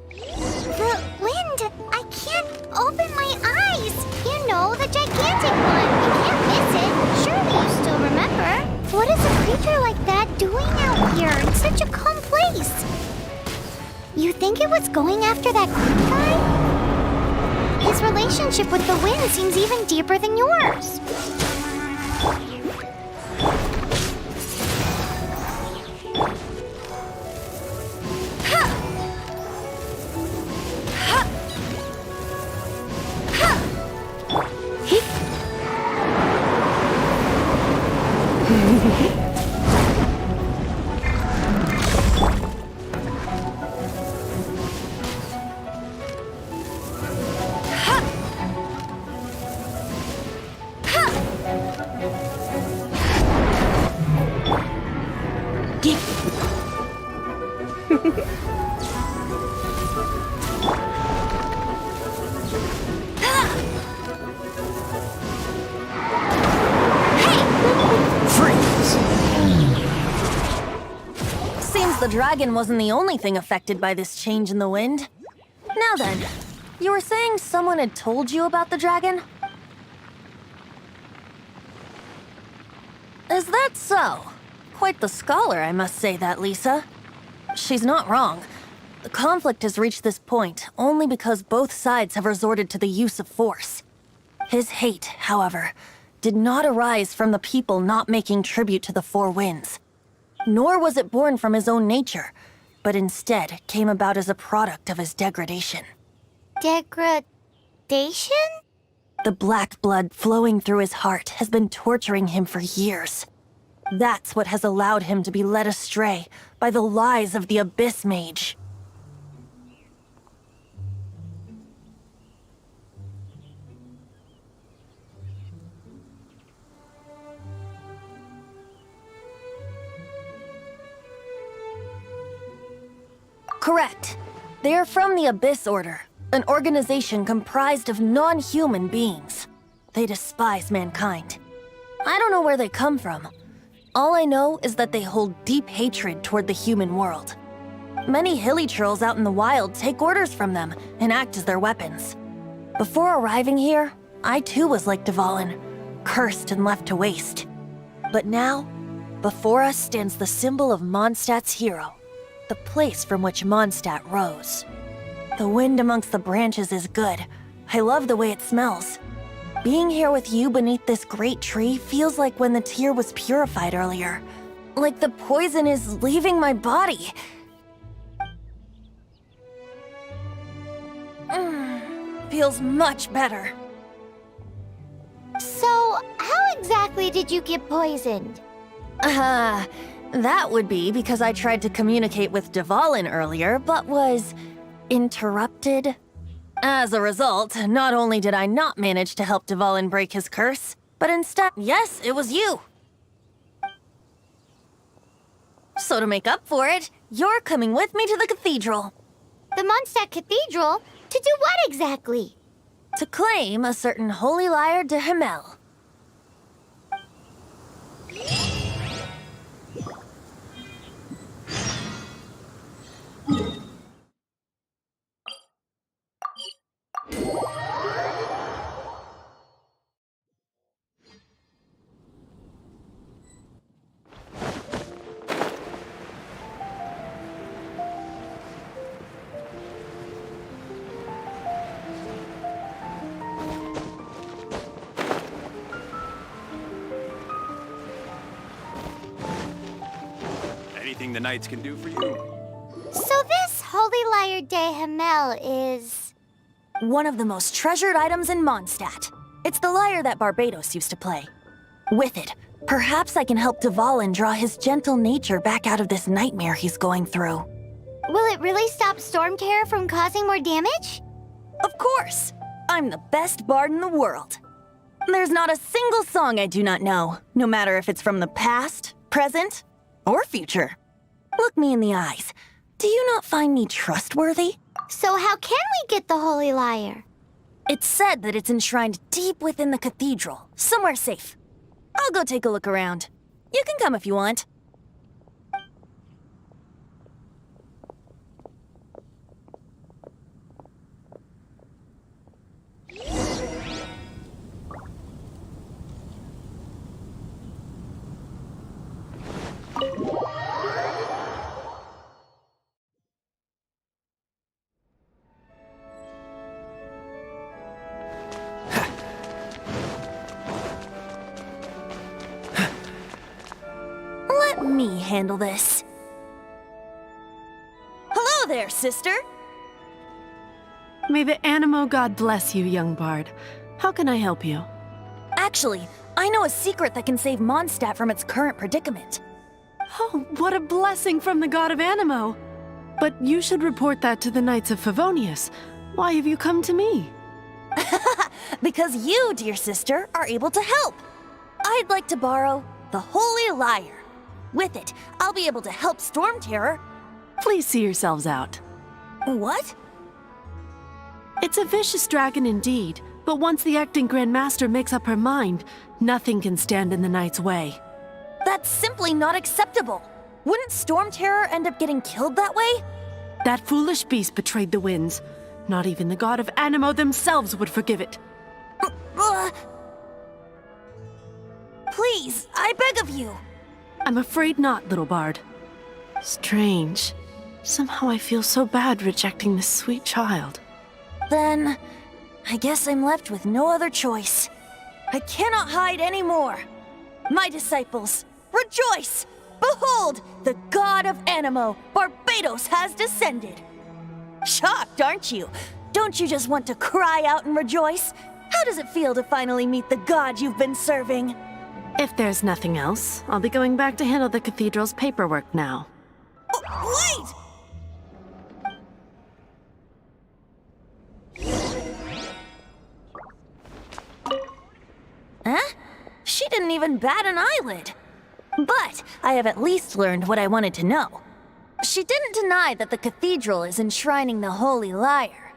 The wind! I can't open my eyes! You know, the gigantic one! You can't miss it! Surely you still remember? What is a creature like that doing out here in such a calm place? You think it was going after that green guy? His relationship with the wind seems even deeper than yours. The dragon wasn't the only thing affected by this change in the wind. Now then, you were saying someone had told you about the dragon? Is that so? Quite the scholar, I must say that, Lisa. She's not wrong. The conflict has reached this point only because both sides have resorted to the use of force. His hate, however, did not arise from the people not making tribute to the Four Winds. Nor was it born from his own nature, but instead came about as a product of his degradation. Degradation? The black blood flowing through his heart has been torturing him for years. That's what has allowed him to be led astray by the lies of the Abyss Mage. Correct. They are from the Abyss Order, an organization comprised of non-human beings. They despise mankind. I don't know where they come from. All I know is that they hold deep hatred toward the human world. Many hilly trolls out in the wild take orders from them and act as their weapons. Before arriving here, I too was like Dvalin, cursed and left to waste. But now, before us stands the symbol of Mondstadt's hero, the place from which Mondstadt rose. The wind amongst the branches is good. I love the way it smells. Being here with you beneath this great tree feels like when the tear was purified earlier. Like the poison is leaving my body. Feels much better. So, how exactly did you get poisoned? That would be because I tried to communicate with Dvalin earlier, but was interrupted. As a result, not only did I not manage to help Dvalin break his curse, but instead, yes, it was you. So to make up for it, you're coming with me to the cathedral. The Mondstadt Cathedral? To do what exactly? To claim a certain holy lyre de Himmel. anything the Knights can do for you. So this Holy Lyre de Hamel is... One of the most treasured items in Mondstadt. It's the lyre that Barbados used to play. With it, perhaps I can help Dvalin draw his gentle nature back out of this nightmare he's going through. Will it really stop Storm Terror from causing more damage? Of course! I'm the best bard in the world. There's not a single song I do not know, no matter if it's from the past, present, or future. Look me in the eyes. Do you not find me trustworthy? So how can we get the Holy Lyre? It's said that it's enshrined deep within the cathedral, somewhere safe. I'll go take a look around. You can come if you want. Let me handle this. Hello there, sister! May the Animo God bless you, young bard. How can I help you? Actually, I know a secret that can save Mondstadt from its current predicament. Oh, what a blessing from the god of Animo! But you should report that to the Knights of Favonius. Why have you come to me? Because you, dear sister, are able to help. I'd like to borrow the Holy Lyre. With it, I'll be able to help Storm Terror. Please see yourselves out. What? It's a vicious dragon indeed, but once the acting Grand Master makes up her mind, nothing can stand in the Knight's way. That's simply not acceptable. Wouldn't Storm Terror end up getting killed that way? That foolish beast betrayed the winds. Not even the god of Animo themselves would forgive it. Please, I beg of you. I'm afraid not, little bard. Strange. Somehow I feel so bad rejecting this sweet child. Then, I guess I'm left with no other choice. I cannot hide anymore. My disciples, rejoice! Behold, the god of Animo, Barbados, has descended. Shocked, aren't you? Don't you just want to cry out and rejoice? How does it feel to finally meet the god you've been serving? If there's nothing else, I'll be going back to handle the cathedral's paperwork now. Oh, wait! Huh? She didn't even bat an eyelid. But I have at least learned what I wanted to know. She didn't deny that the cathedral is enshrining the Holy Lyre.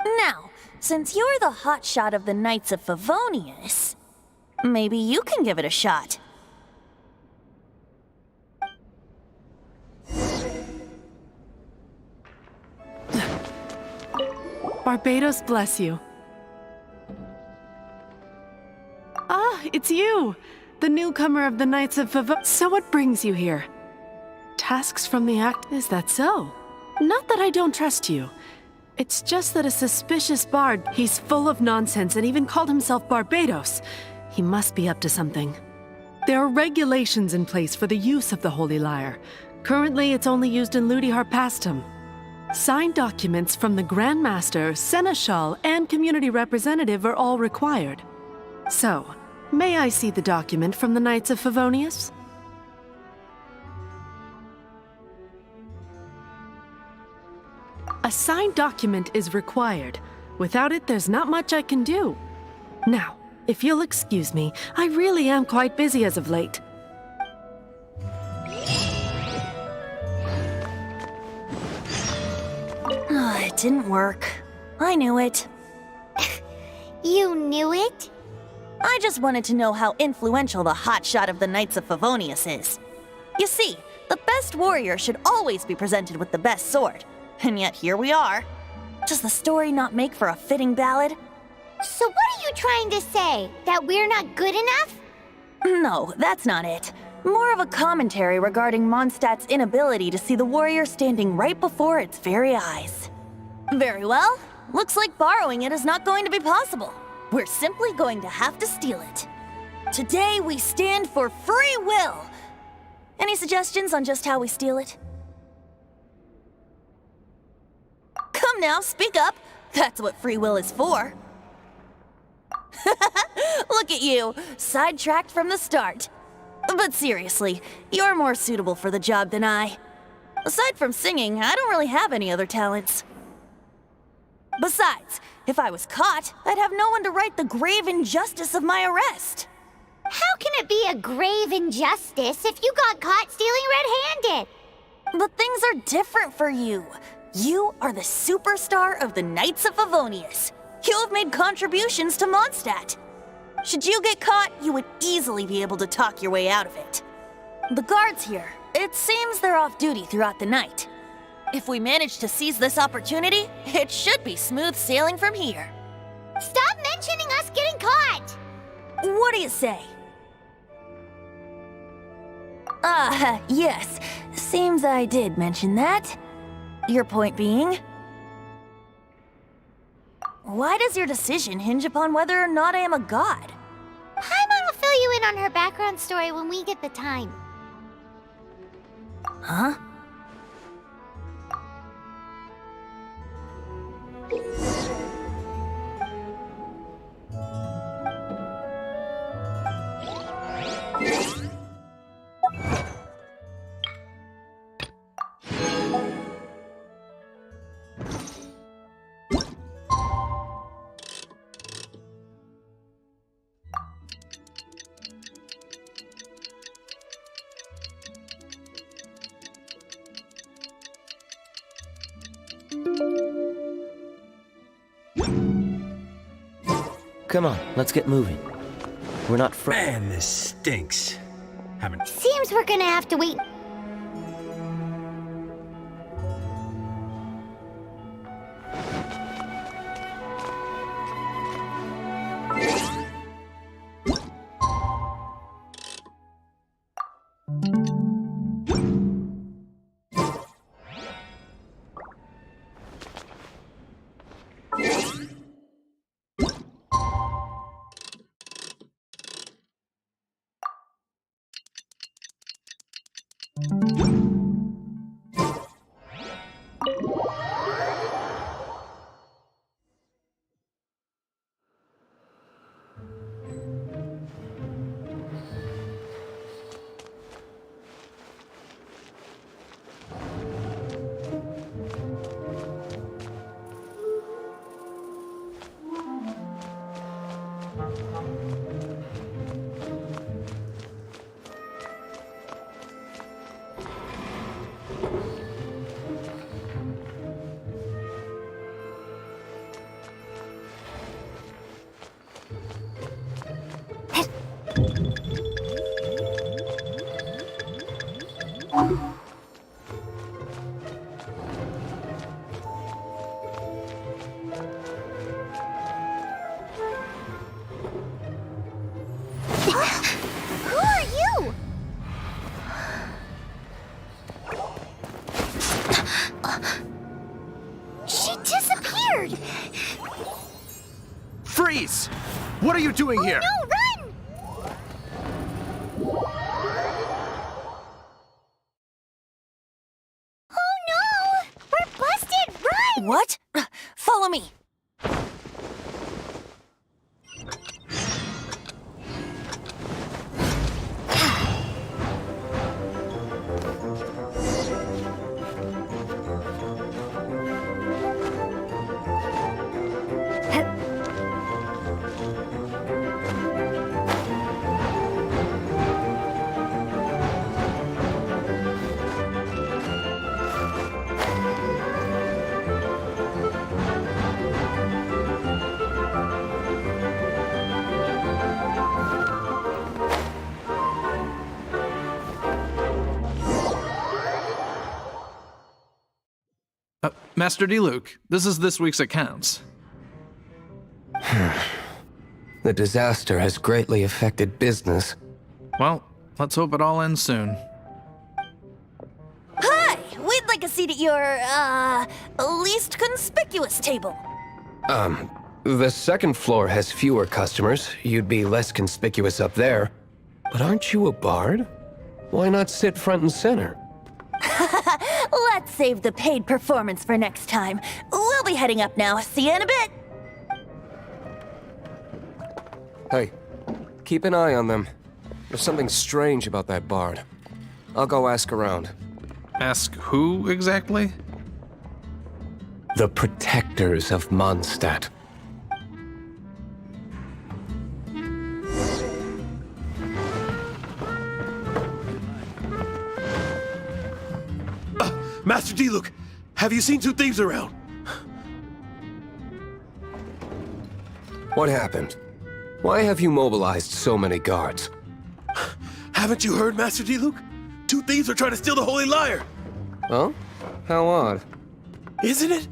Now, since you're the hotshot of the Knights of Favonius, maybe you can give it a shot. Barbados bless you. Ah, it's you! The newcomer of the Knights of Favonius. So what brings you here? Tasks from the act? Is that so? Not that I don't trust you. It's just that a suspicious bard, he's full of nonsense and even called himself Barbados. He must be up to something. There are regulations in place for the use of the Holy Lyre. Currently, it's only used in Ludi Harpastum. Signed documents from the Grand Master, Seneschal, and community representative are all required. So, may I see the document from the Knights of Favonius? A signed document is required. Without it, there's not much I can do. Now, if you'll excuse me, I really am quite busy as of late. It didn't work. I knew it. You knew it? I just wanted to know how influential the hotshot of the Knights of Favonius is. You see, the best warrior should always be presented with the best sword. And yet here we are. Does the story not make for a fitting ballad? So what are you trying to say? That we're not good enough? No, that's not it. More of a commentary regarding Mondstadt's inability to see the warrior standing right before its very eyes. Very well. Looks like borrowing it is not going to be possible. We're simply going to have to steal it. Today we stand for free will. Any suggestions on just how we steal it? Come now, speak up. That's what free will is for. Look at you, sidetracked from the start. But seriously, you're more suitable for the job than I. Aside from singing, I don't really have any other talents. Besides, if I was caught, I'd have no one to right the grave injustice of my arrest. How can it be a grave injustice if you got caught stealing red-handed? But things are different for you. You are the superstar of the Knights of Favonius. You have made contributions to Mondstadt. Should you get caught, you would easily be able to talk your way out of it. The guards here, it seems they're off duty throughout the night. If we manage to seize this opportunity, it should be smooth sailing from here. Stop mentioning us getting caught! What do you say? Yes. Seems I did mention that. Your point being? Why does your decision hinge upon whether or not I am a god? Paimon will fill you in on her background story when we get the time. Huh? Come on, let's get moving. We're not Man, this stinks. Haven't. Seems we're gonna have to wait. Who are you? She disappeared! Freeze! What are you doing here? No, run! Oh no! We're busted! Run! What? Follow me. Master D. Luke, this is this week's accounts. The disaster has greatly affected business. Well, let's hope it all ends soon. Hi! We'd like a seat at your, least conspicuous table. The second floor has fewer customers. You'd be less conspicuous up there. But aren't you a bard? Why not sit front and center? Let's save the paid performance for next time. We'll be heading up now. See you in a bit. Hey, keep an eye on them. There's something strange about that bard. I'll go ask around. Ask who exactly? The protectors of Mondstadt. Master Diluc, have you seen two thieves around? What happened? Why have you mobilized so many guards? Haven't you heard, Master Diluc? Two thieves are trying to steal the Holy Lyre! Huh? How odd. Isn't it?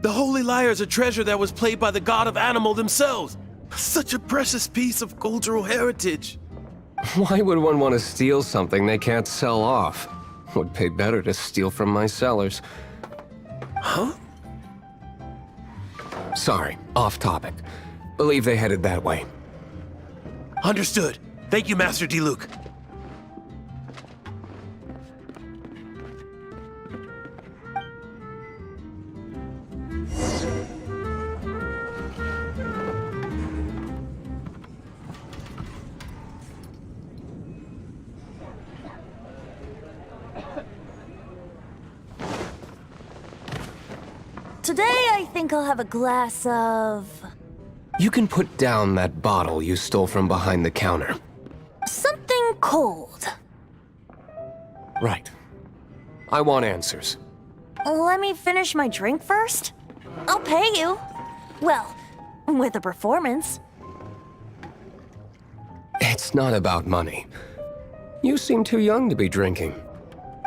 The Holy Lyre is a treasure that was played by the god of animal themselves. Such a precious piece of cultural heritage. Why would one want to steal something they can't sell off? Would pay better to steal from my sellers. Huh? Sorry, off topic. Believe they headed that way. Understood. Thank you, Master Diluc. Today, I think I'll have a glass of... You can put down that bottle you stole from behind the counter. something cold. Right. I want answers. Let me finish my drink first. I'll pay you. Well, with a performance. It's not about money. You seem too young to be drinking.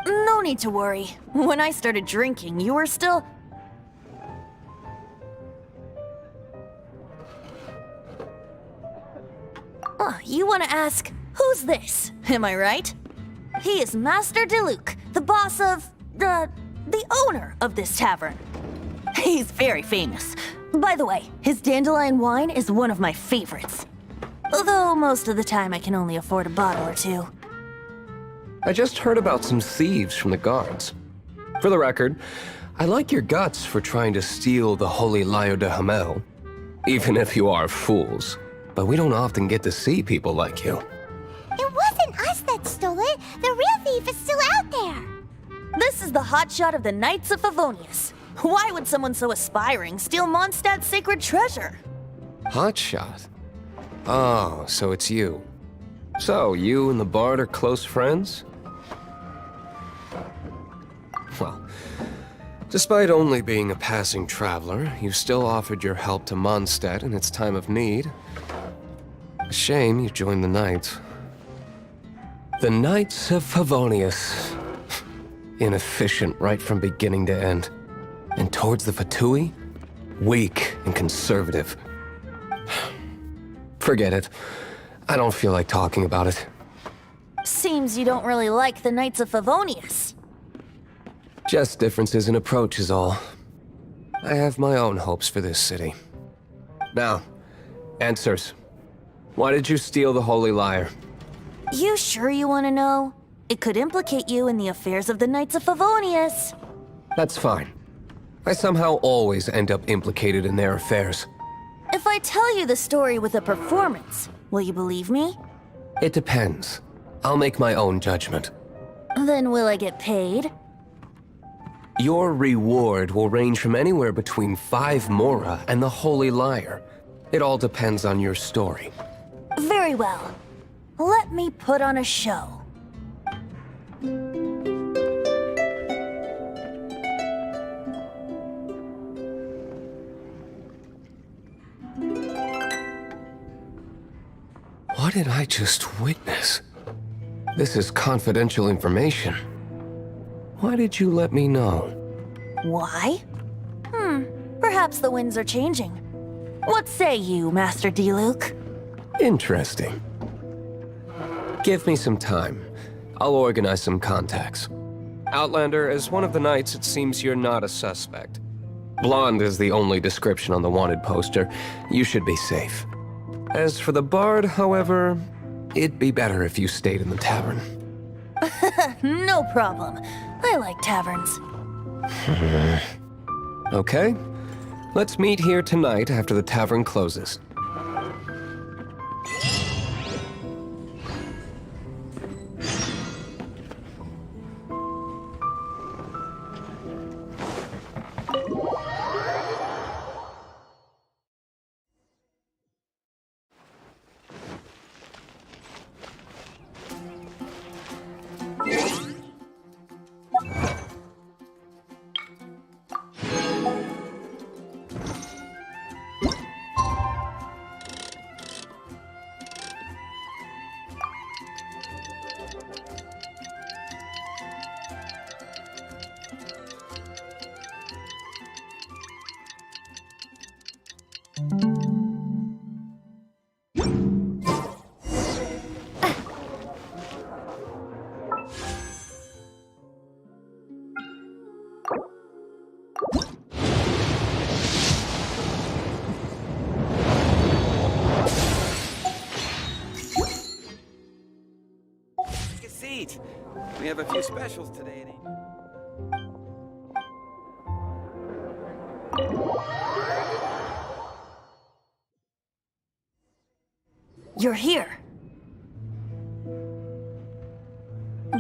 No need to worry. When I started drinking, you were still... Oh, you want to ask, who's this? Am I right? He is Master Diluc, the boss of... the owner of this tavern. He's very famous. By the way, his dandelion wine is one of my favorites. Although most of the time I can only afford a bottle or two. I just heard about some thieves from the guards. For the record, I like your guts for trying to steal the Holy Lyre de Hamel. Even if you are fools. But we don't often get to see people like you. It wasn't us that stole it. The real thief is still out there. This is the hotshot of the Knights of Favonius. Why would someone so aspiring steal Mondstadt's sacred treasure? Hotshot? Oh, so it's you. So, you and the bard are close friends? Well, despite only being a passing traveler, you still offered your help to Mondstadt in its time of need. A shame you joined the Knights. The Knights of Favonius. Inefficient right from beginning to end. And towards the Fatui, weak and conservative. Forget it. I don't feel like talking about it. Seems you don't really like the Knights of Favonius. Just differences in approach is all. I have my own hopes for this city. Now, answers. Why did you steal the Holy Lyre? You sure you want to know? It could implicate you in the affairs of the Knights of Favonius. That's fine. I somehow always end up implicated in their affairs. If I tell you the story with a performance, will you believe me? It depends. I'll make my own judgment. Then will I get paid? Your reward will range from anywhere between 5 mora and the Holy Lyre. It all depends on your story. Very well. Let me put on a show. What did I just witness? This is confidential information. Why did you let me know? Why? Perhaps the winds are changing. What say you, Master Diluc? Interesting. Give me some time. I'll organize some contacts. Outlander, as one of the knights, it seems you're not a suspect. Blonde is the only description on the wanted poster. You should be safe. As for the bard, however, it'd be better if you stayed in the tavern. No problem. I like taverns. Okay. Let's meet here tonight after the tavern closes. Take a seat. We have a few specials today. You're here.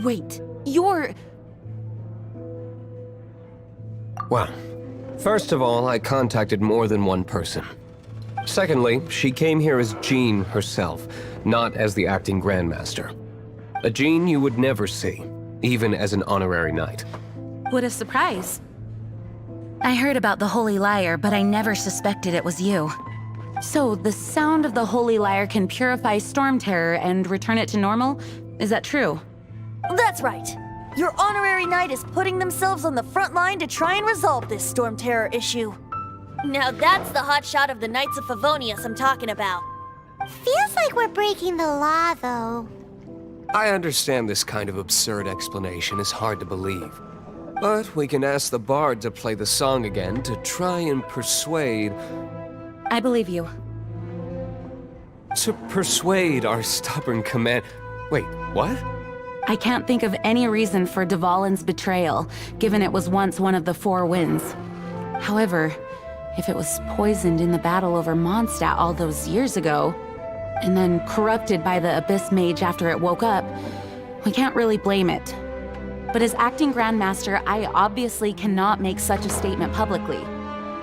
Wait, you're... Well, first of all, I contacted more than one person. Secondly, she came here as Jean herself, not as the acting Grandmaster. A Jean you would never see, even as an honorary knight. What a surprise. I heard about the Holy Lyre, but I never suspected it was you. So, the sound of the Holy Lyre can purify Storm Terror and return it to normal? Is that true? That's right. Your honorary knight is putting themselves on the front line to try and resolve this Storm Terror issue. Now that's the hotshot of the Knights of Favonius I'm talking about. Feels like we're breaking the law, though. I understand this kind of absurd explanation is hard to believe. But we can ask the bard to play the song again to try and persuade... I believe you. To persuade our stubborn command... Wait, what? I can't think of any reason for Dvalin's betrayal, given it was once one of the Four Winds. However, if it was poisoned in the battle over Mondstadt all those years ago, and then corrupted by the Abyss Mage after it woke up, we can't really blame it. But as acting Grandmaster, I obviously cannot make such a statement publicly.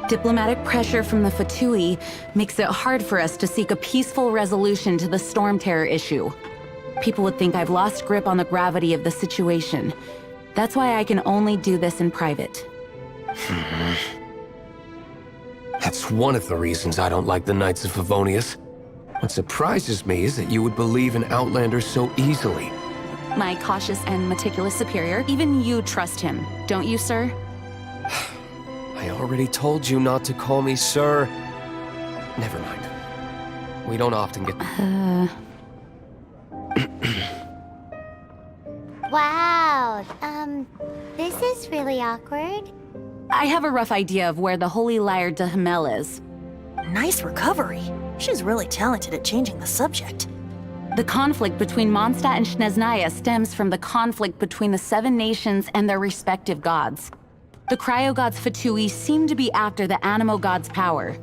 Diplomatic pressure from the Fatui makes it hard for us to seek a peaceful resolution to the Storm Terror issue. People would think I've lost grip on the gravity of the situation. That's why I can only do this in private. That's one of the reasons I don't like the Knights of Favonius. What surprises me is that you would believe in Outlanders so easily. My cautious and meticulous superior, even you trust him, don't you, sir? I already told you not to call me sir. Never mind. We don't often get... Wow, this is really awkward. I have a rough idea of where the Holy Lyre de Himmel is. Nice recovery. She's really talented at changing the subject. The conflict between Mondstadt and Snezhnaya stems from the conflict between the Seven Nations and their respective gods. The cryo-gods Fatui seem to be after the Animo god's power.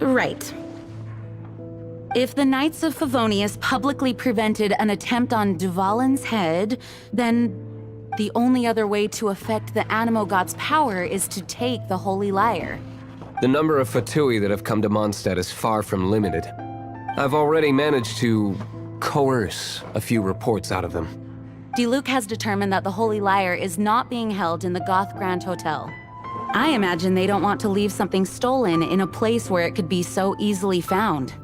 Right. If the Knights of Favonius publicly prevented an attempt on Dvalin's head, then the only other way to affect the Animo god's power is to take the Holy Lyre. The number of Fatui that have come to Mondstadt is far from limited. I've already managed to coerce a few reports out of them. Diluc has determined that the Holy Lyre is not being held in the Goth Grand Hotel. I imagine they don't want to leave something stolen in a place where it could be so easily found.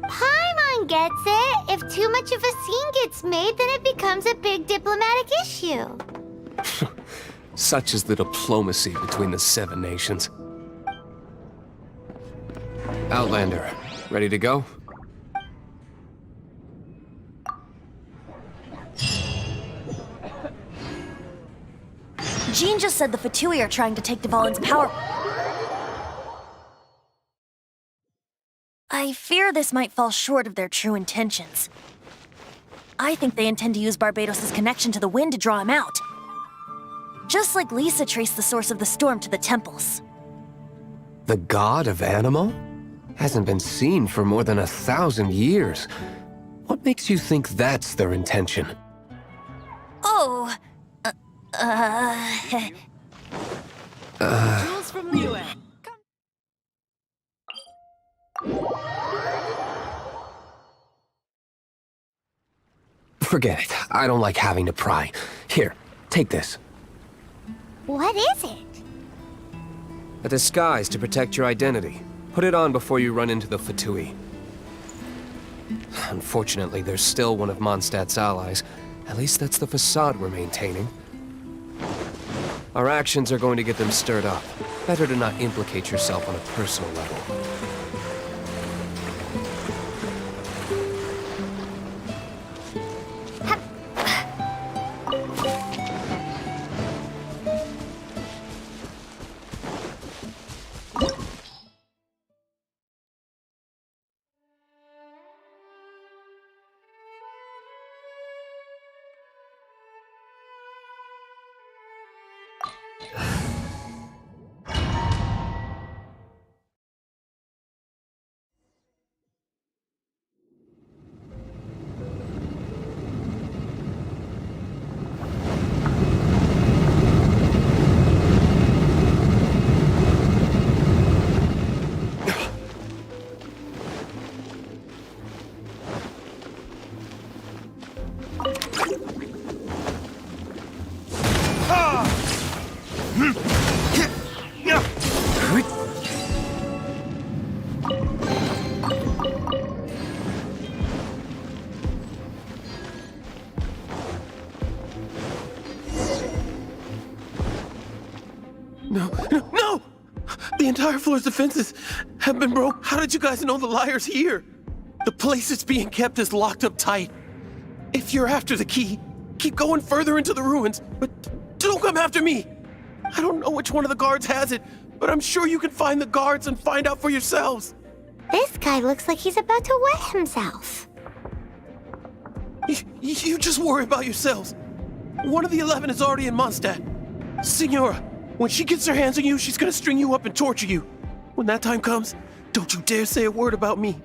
Paimon gets it. If too much of a scene gets made, then it becomes a big diplomatic issue. Such is the diplomacy between the Seven Nations. Outlander, ready to go? Jean just said the Fatui are trying to take Dvalin's power. I fear this might fall short of their true intentions. I think they intend to use Barbados' connection to the wind to draw him out. Just like Lisa traced the source of the storm to the temples. The god of animal? Hasn't been seen for more than 1,000 years. What makes you think that's their intention? Oh, Jules from the UN. Forget it. I don't like having to pry. Here, take this. What is it? A disguise to protect your identity. Put it on before you run into the Fatui. Unfortunately, there's still one of Mondstadt's allies. At least that's the facade we're maintaining. Our actions are going to get them stirred up. Better to not implicate yourself on a personal level. No! The entire floor's defenses have been broke. How did you guys know the liar's here? The place it's being kept is locked up tight. If you're after the key, keep going further into the ruins, but don't come after me. I don't know which one of the guards has it, but I'm sure you can find the guards and find out for yourselves. This guy looks like he's about to wet himself. You just worry about yourselves. One of the 11 is already in Mondstadt. Signora, when she gets her hands on you, she's gonna string you up and torture you. When that time comes, don't you dare say a word about me.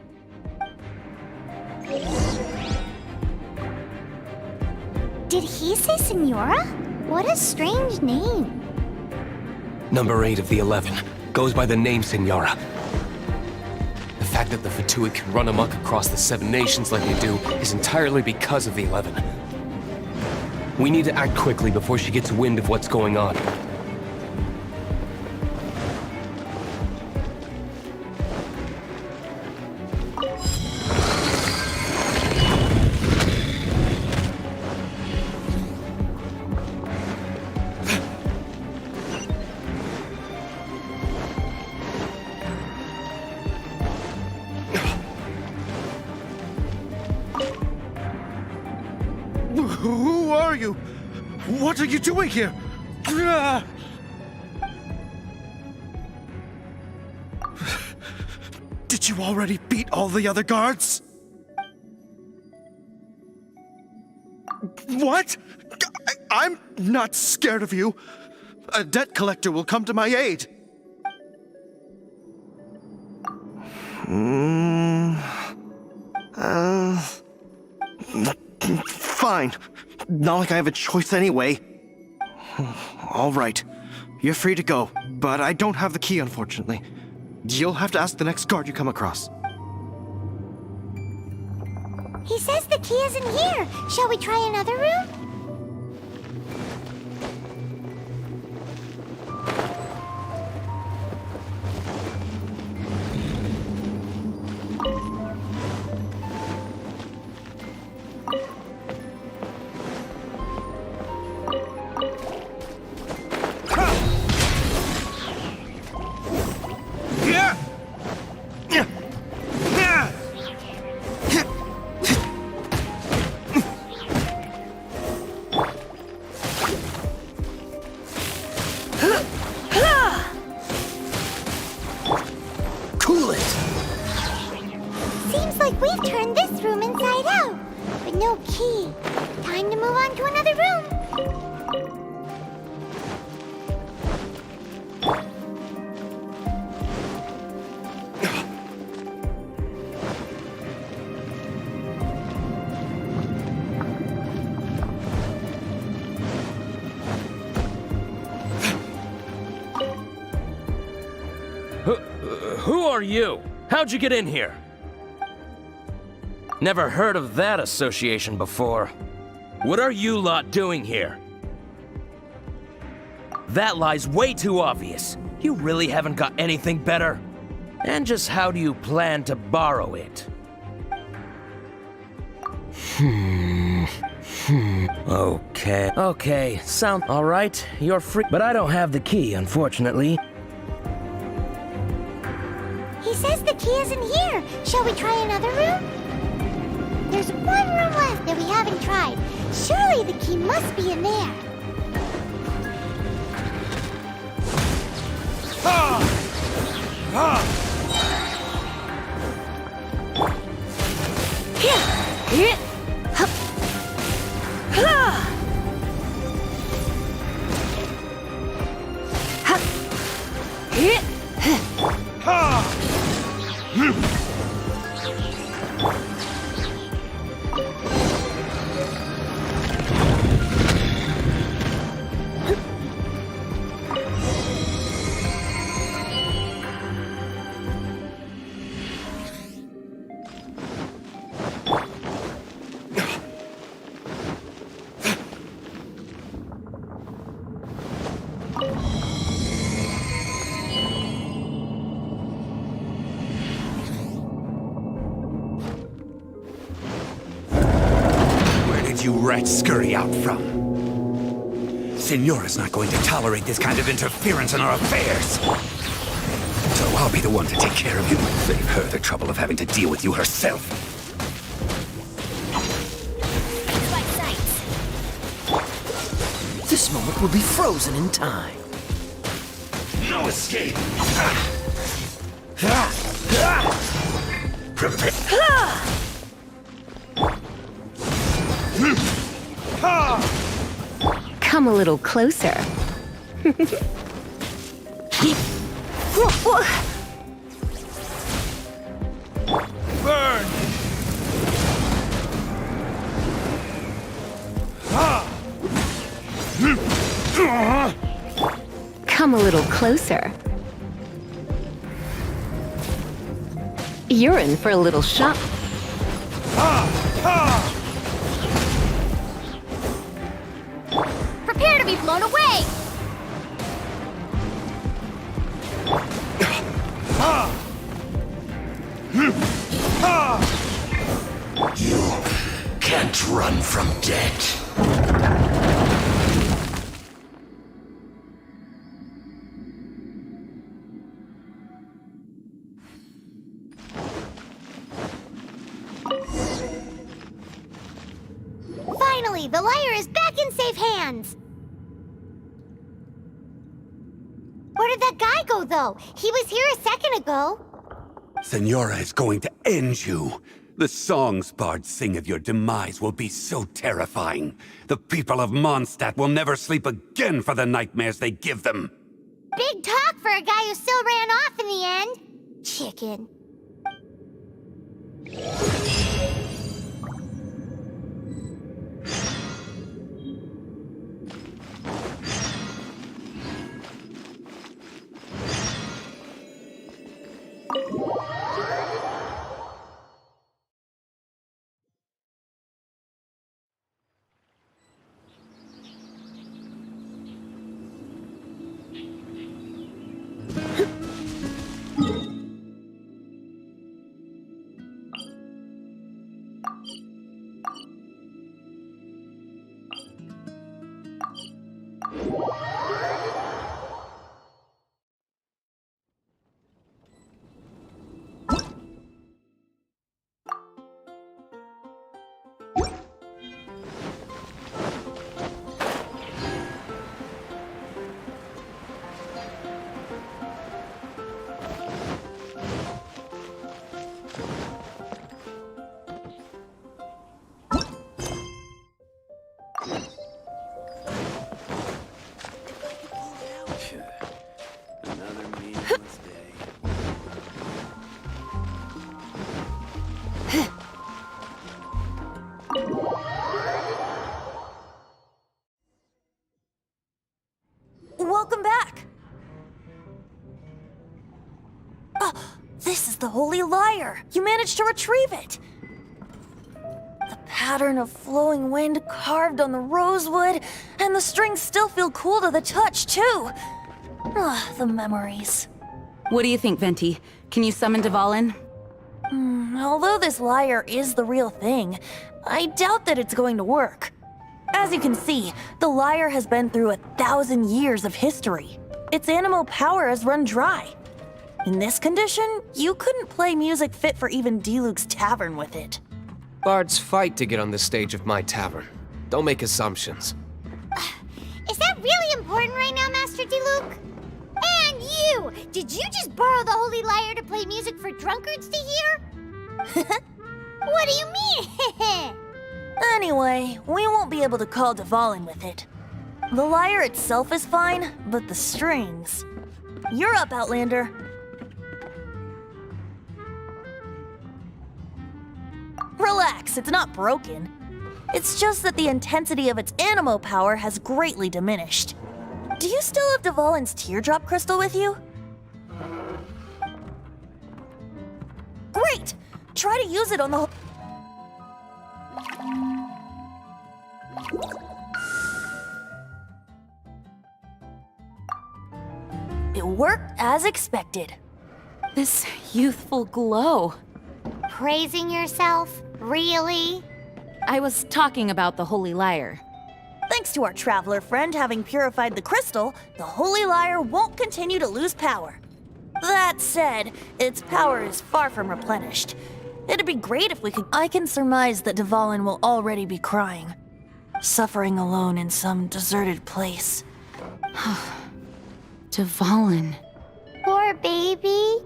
Did he say Senora? What a strange name. Number 8 of the 11 goes by the name Senora. The fact that the Fatui can run amok across the 7 nations like they do is entirely because of the 11. We need to act quickly before she gets wind of what's going on. Who are you? What are you doing here? Did you already beat all the other guards? What? I'm not scared of you. A debt collector will come to my aid. Fine. Not like I have a choice anyway. All right. You're free to go, but I don't have the key, unfortunately. You'll have to ask the next guard you come across. He says the key isn't here. Shall we try another room? like we've turned this room inside out, but no key. Time to move on to another room. Who are you? How'd you get in here? Never heard of that association before. What are you lot doing here? That lie's way too obvious. You really haven't got anything better? And just how do you plan to borrow it? Okay, sound alright. You're free, but I don't have the key, unfortunately. He says the key isn't here. Shall we try another room? There's one room left that we haven't tried. Surely the key must be in there. You rats scurry out from? Senora's not going to tolerate this kind of interference in our affairs. So I'll be the one to take care of you and save her the trouble of having to deal with you herself. This moment will be frozen in time. No escape! Prepare! Come a little closer. Burn! Come a little closer. You're in for a little shock. Prepare to be blown away! You can't run from death. Finally, the liar is back in safe hands! Where did that guy go, though? He was here a second ago. Senora is going to end you. The songs bards sing of your demise will be so terrifying. The people of Mondstadt will never sleep again for the nightmares they give them. Big talk for a guy who still ran off in the end. Chicken. Welcome back! This is the Holy Lyre! You managed to retrieve it! The pattern of flowing wind carved on the rosewood, and the strings still feel cool to the touch, too! The memories. What do you think, Venti? Can you summon Dvalin? Although this lyre is the real thing, I doubt that it's going to work. As you can see, the lyre has been through 1,000 years of history. Its animal power has run dry. In this condition, you couldn't play music fit for even Diluc's tavern with it. Bards fight to get on the stage of my tavern. Don't make assumptions. Is that really important right now, Master Diluc? And you! Did you just borrow the Holy Lyre to play music for drunkards to hear? What do you mean? Anyway, we won't be able to call Dvalin with it. The lyre itself is fine, but the strings... You're up, Outlander. Relax, it's not broken. It's just that the intensity of its animo power has greatly diminished. Do you still have Dvalin's teardrop crystal with you? Great! Try to use it on the... It worked as expected. This youthful glow. Praising yourself? Really? I was talking about the Holy Lyre. Thanks to our traveler friend having purified the crystal, the Holy Lyre won't continue to lose power. That said, its power is far from replenished. It'd be great if we could... I can surmise that Dvalin will already be crying, suffering alone in some deserted place. Dvalin. Poor baby.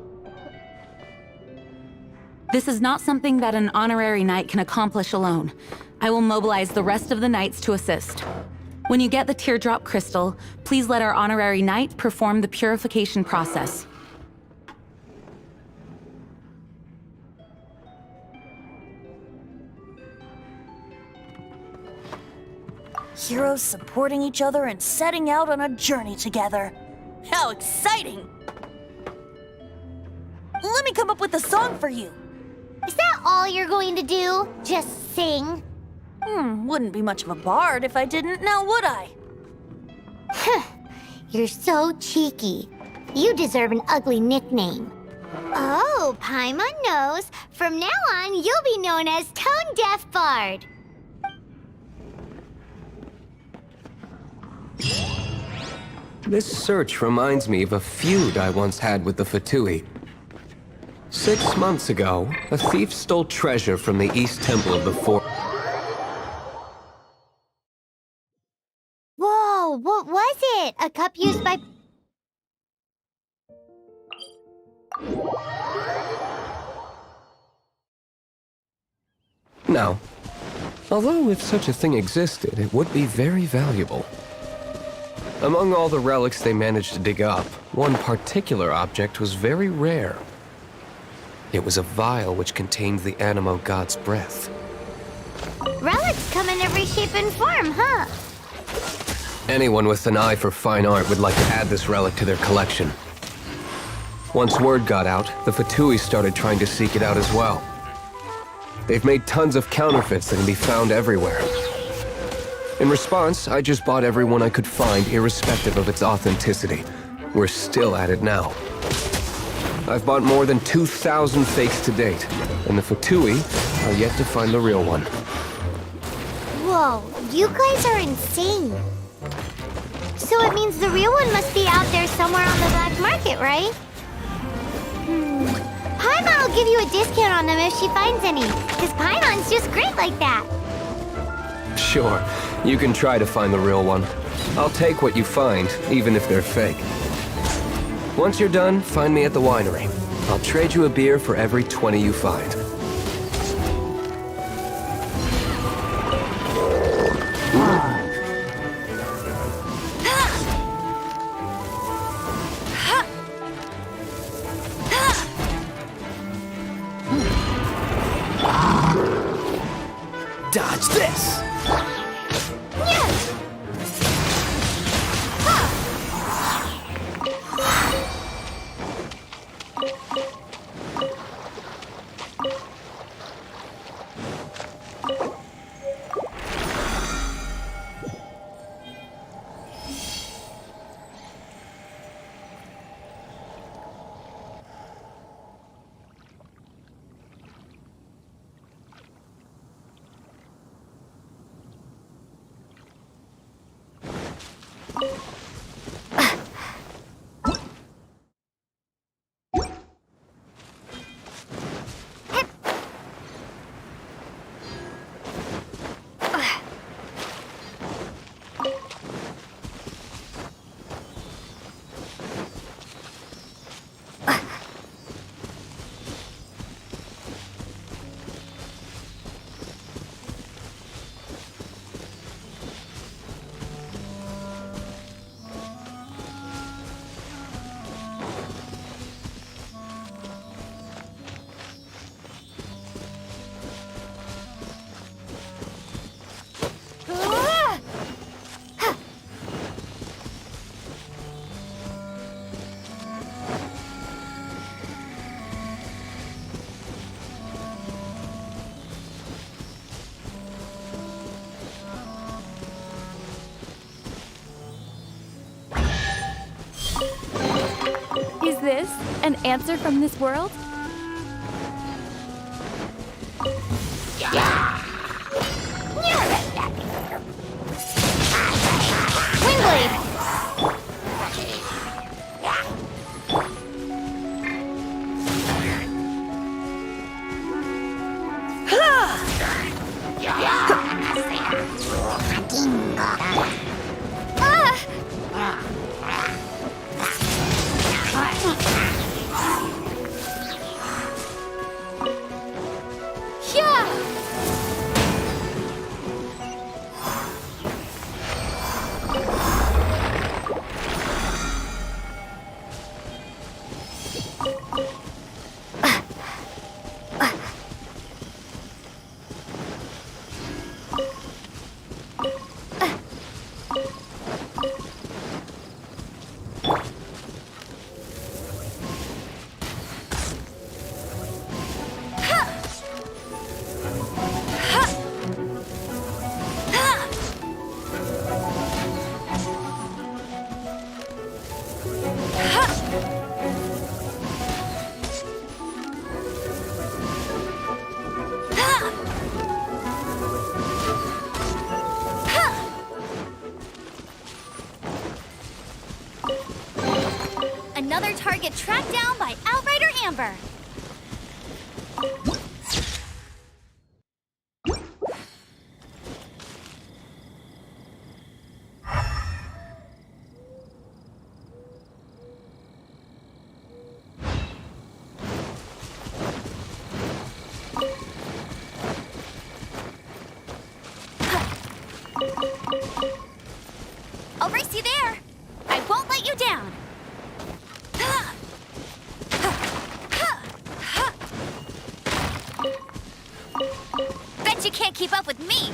This is not something that an honorary knight can accomplish alone. I will mobilize the rest of the knights to assist. When you get the teardrop crystal, please let our honorary knight perform the purification process. Heroes supporting each other and setting out on a journey together. How exciting! Let me come up with a song for you. Is that all you're going to do? Just sing? Wouldn't be much of a bard if I didn't, now would I? You're so cheeky. You deserve an ugly nickname. Oh, Paimon knows. From now on, you'll be known as Tone Deaf Bard. This search reminds me of a feud I once had with the Fatui. 6 months ago, a thief stole treasure from the East Temple of the Fort. Whoa, what was it? A cup used by... Now, although if such a thing existed, it would be very valuable. Among all the relics they managed to dig up, one particular object was very rare. It was a vial which contained the Animo god's breath. Relics come in every shape and form, huh? Anyone with an eye for fine art would like to add this relic to their collection. Once word got out, the Fatui started trying to seek it out as well. They've made tons of counterfeits that can be found everywhere. In response, I just bought every one I could find, irrespective of its authenticity. We're still at it now. I've bought more than 2,000 fakes to date, and the Fatui are yet to find the real one. Whoa, you guys are insane. So it means the real one must be out there somewhere on the black market, right? Paimon will give you a discount on them if she finds any, because Paimon's just great like that. Sure, you can try to find the real one. I'll take what you find, even if they're fake. Once you're done, find me at the winery. I'll trade you a beer for every 20 you find. Dodge this! Is this an answer from this world? Windblade! Another target tracked down by Outrider Amber. I'll race you there. I won't let you down. Bet you can't keep up with me.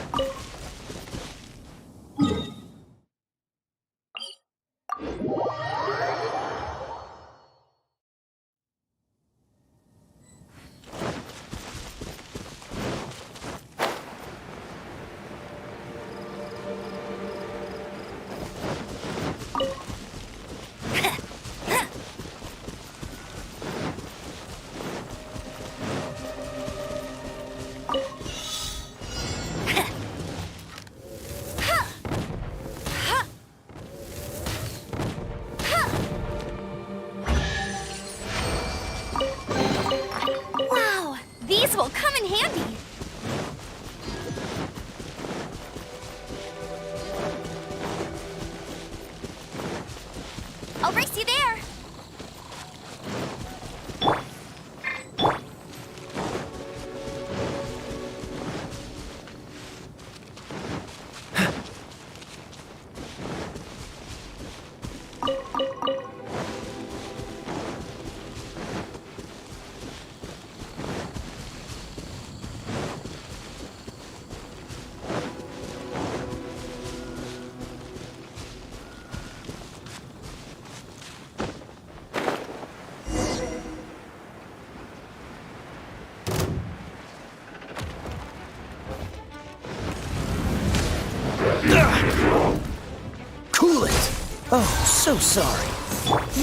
Oh, so sorry.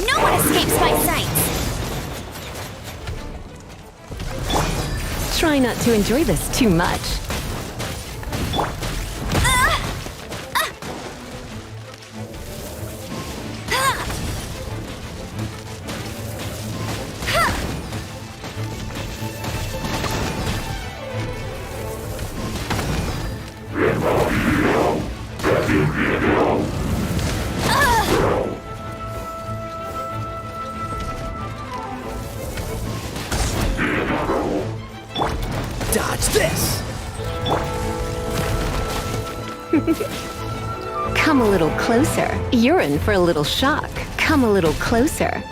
No one escapes my sight! Try not to enjoy this too much. Dodge this! Come a little closer. You're in for a little shock. Come a little closer.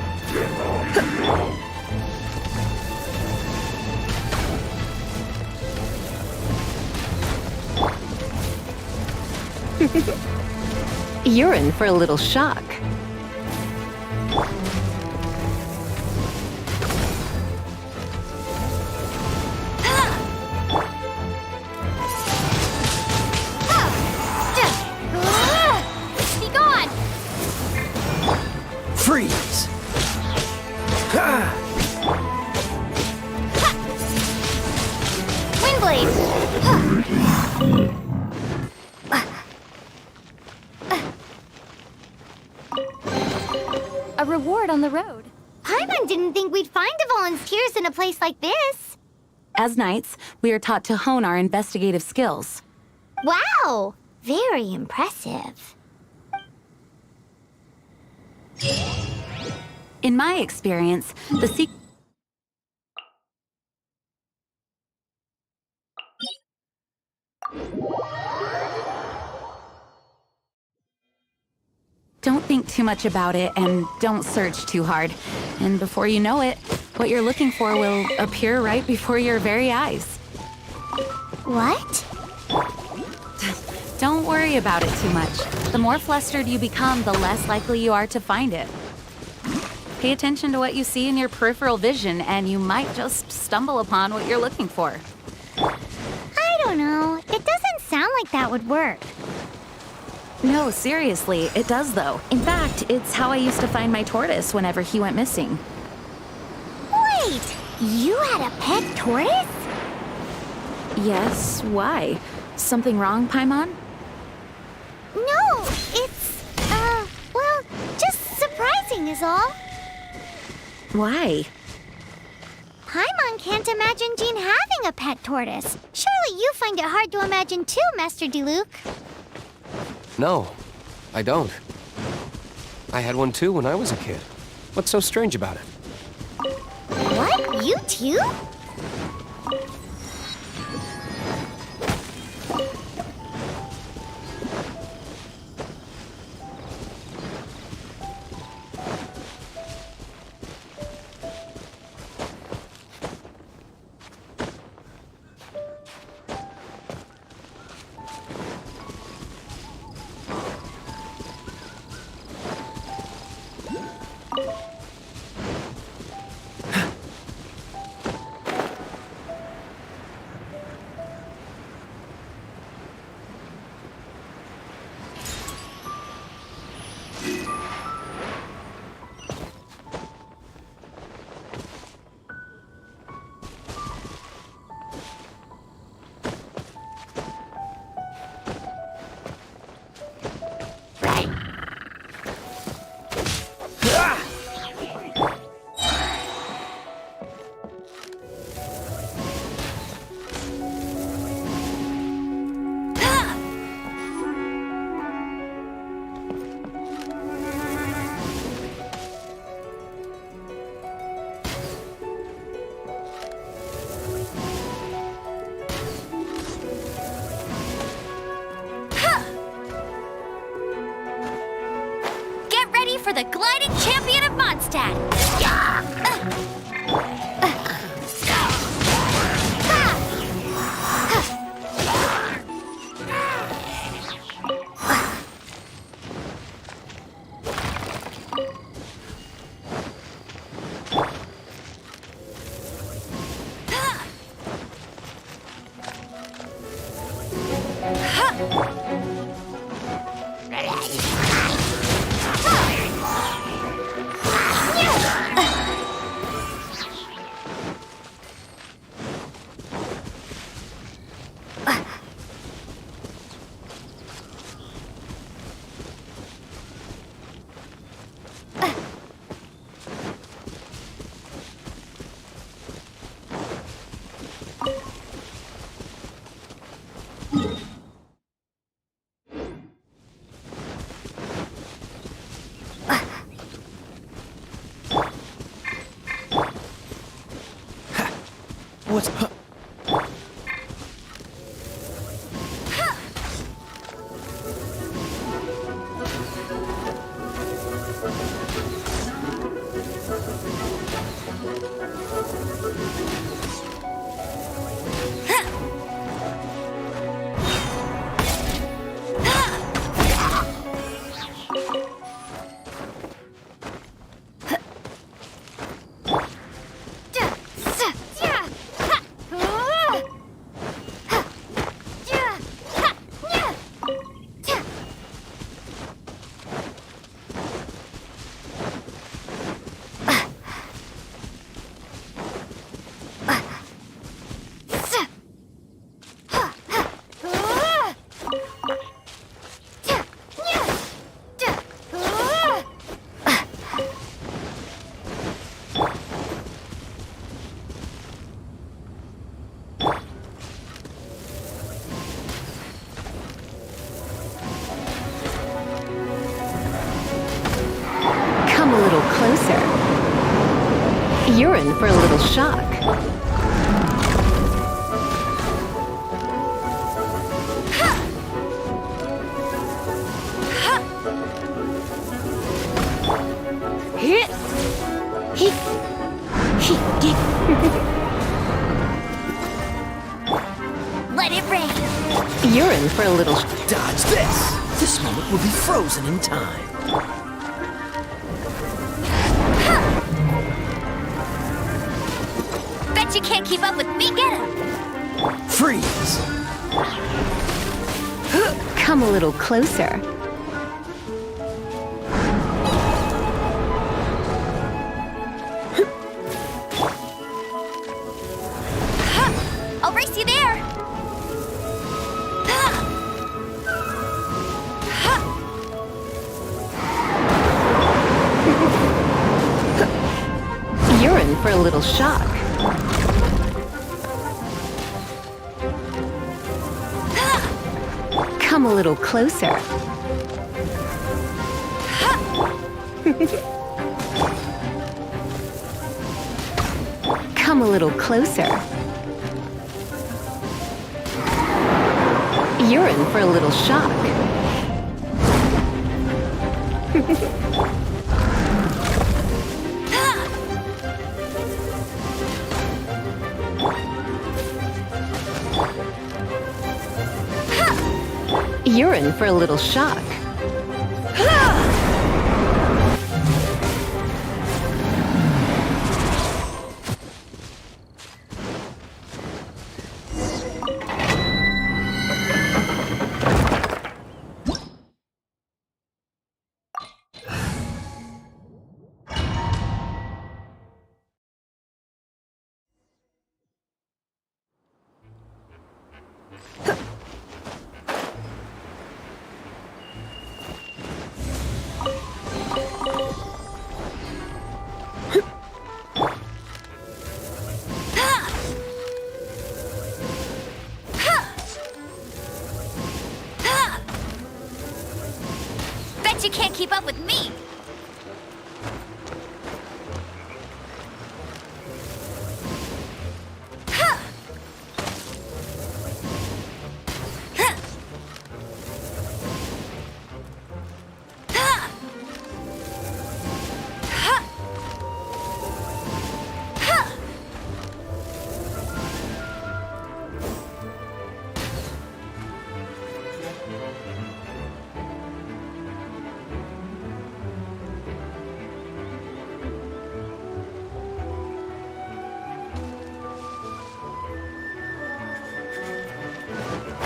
You're in for a little shock. Be gone! Freeze! Ha! Windblade! A reward on the road. Paimon didn't think we'd find the volunteers in a place like this. As knights, we are taught to hone our investigative skills. Wow! Very impressive. In my experience, the secret... Don't think too much about it and don't search too hard. And before you know it, what you're looking for will appear right before your very eyes. What? Don't worry about it too much. The more flustered you become, the less likely you are to find it. Pay attention to what you see in your peripheral vision, and you might just stumble upon what you're looking for. I don't know. It doesn't sound like that would work. No, seriously, it does though. In fact, it's how I used to find my tortoise whenever he went missing. Wait! You had a pet tortoise? Yes, why? Something wrong, Paimon? No, it's, well, just surprising is all. Why? Paimon can't imagine Jean having a pet tortoise. Surely you find it hard to imagine too, Master Diluc. No, I don't. I had one too when I was a kid. What's so strange about it? What? You too? What's... Come a little closer. You're in for a little shock. Let it rain. You're in for a little... Dodge this! This moment will be frozen in time. Bet you can't keep up with me. Get him. Freeze! Come a little closer. I'll race you there. You're in for a little shock. Come a little closer. Come a little closer. You're in for a little shock. You're in for a little shock. Bet you can't keep up with me.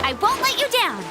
I won't let you down.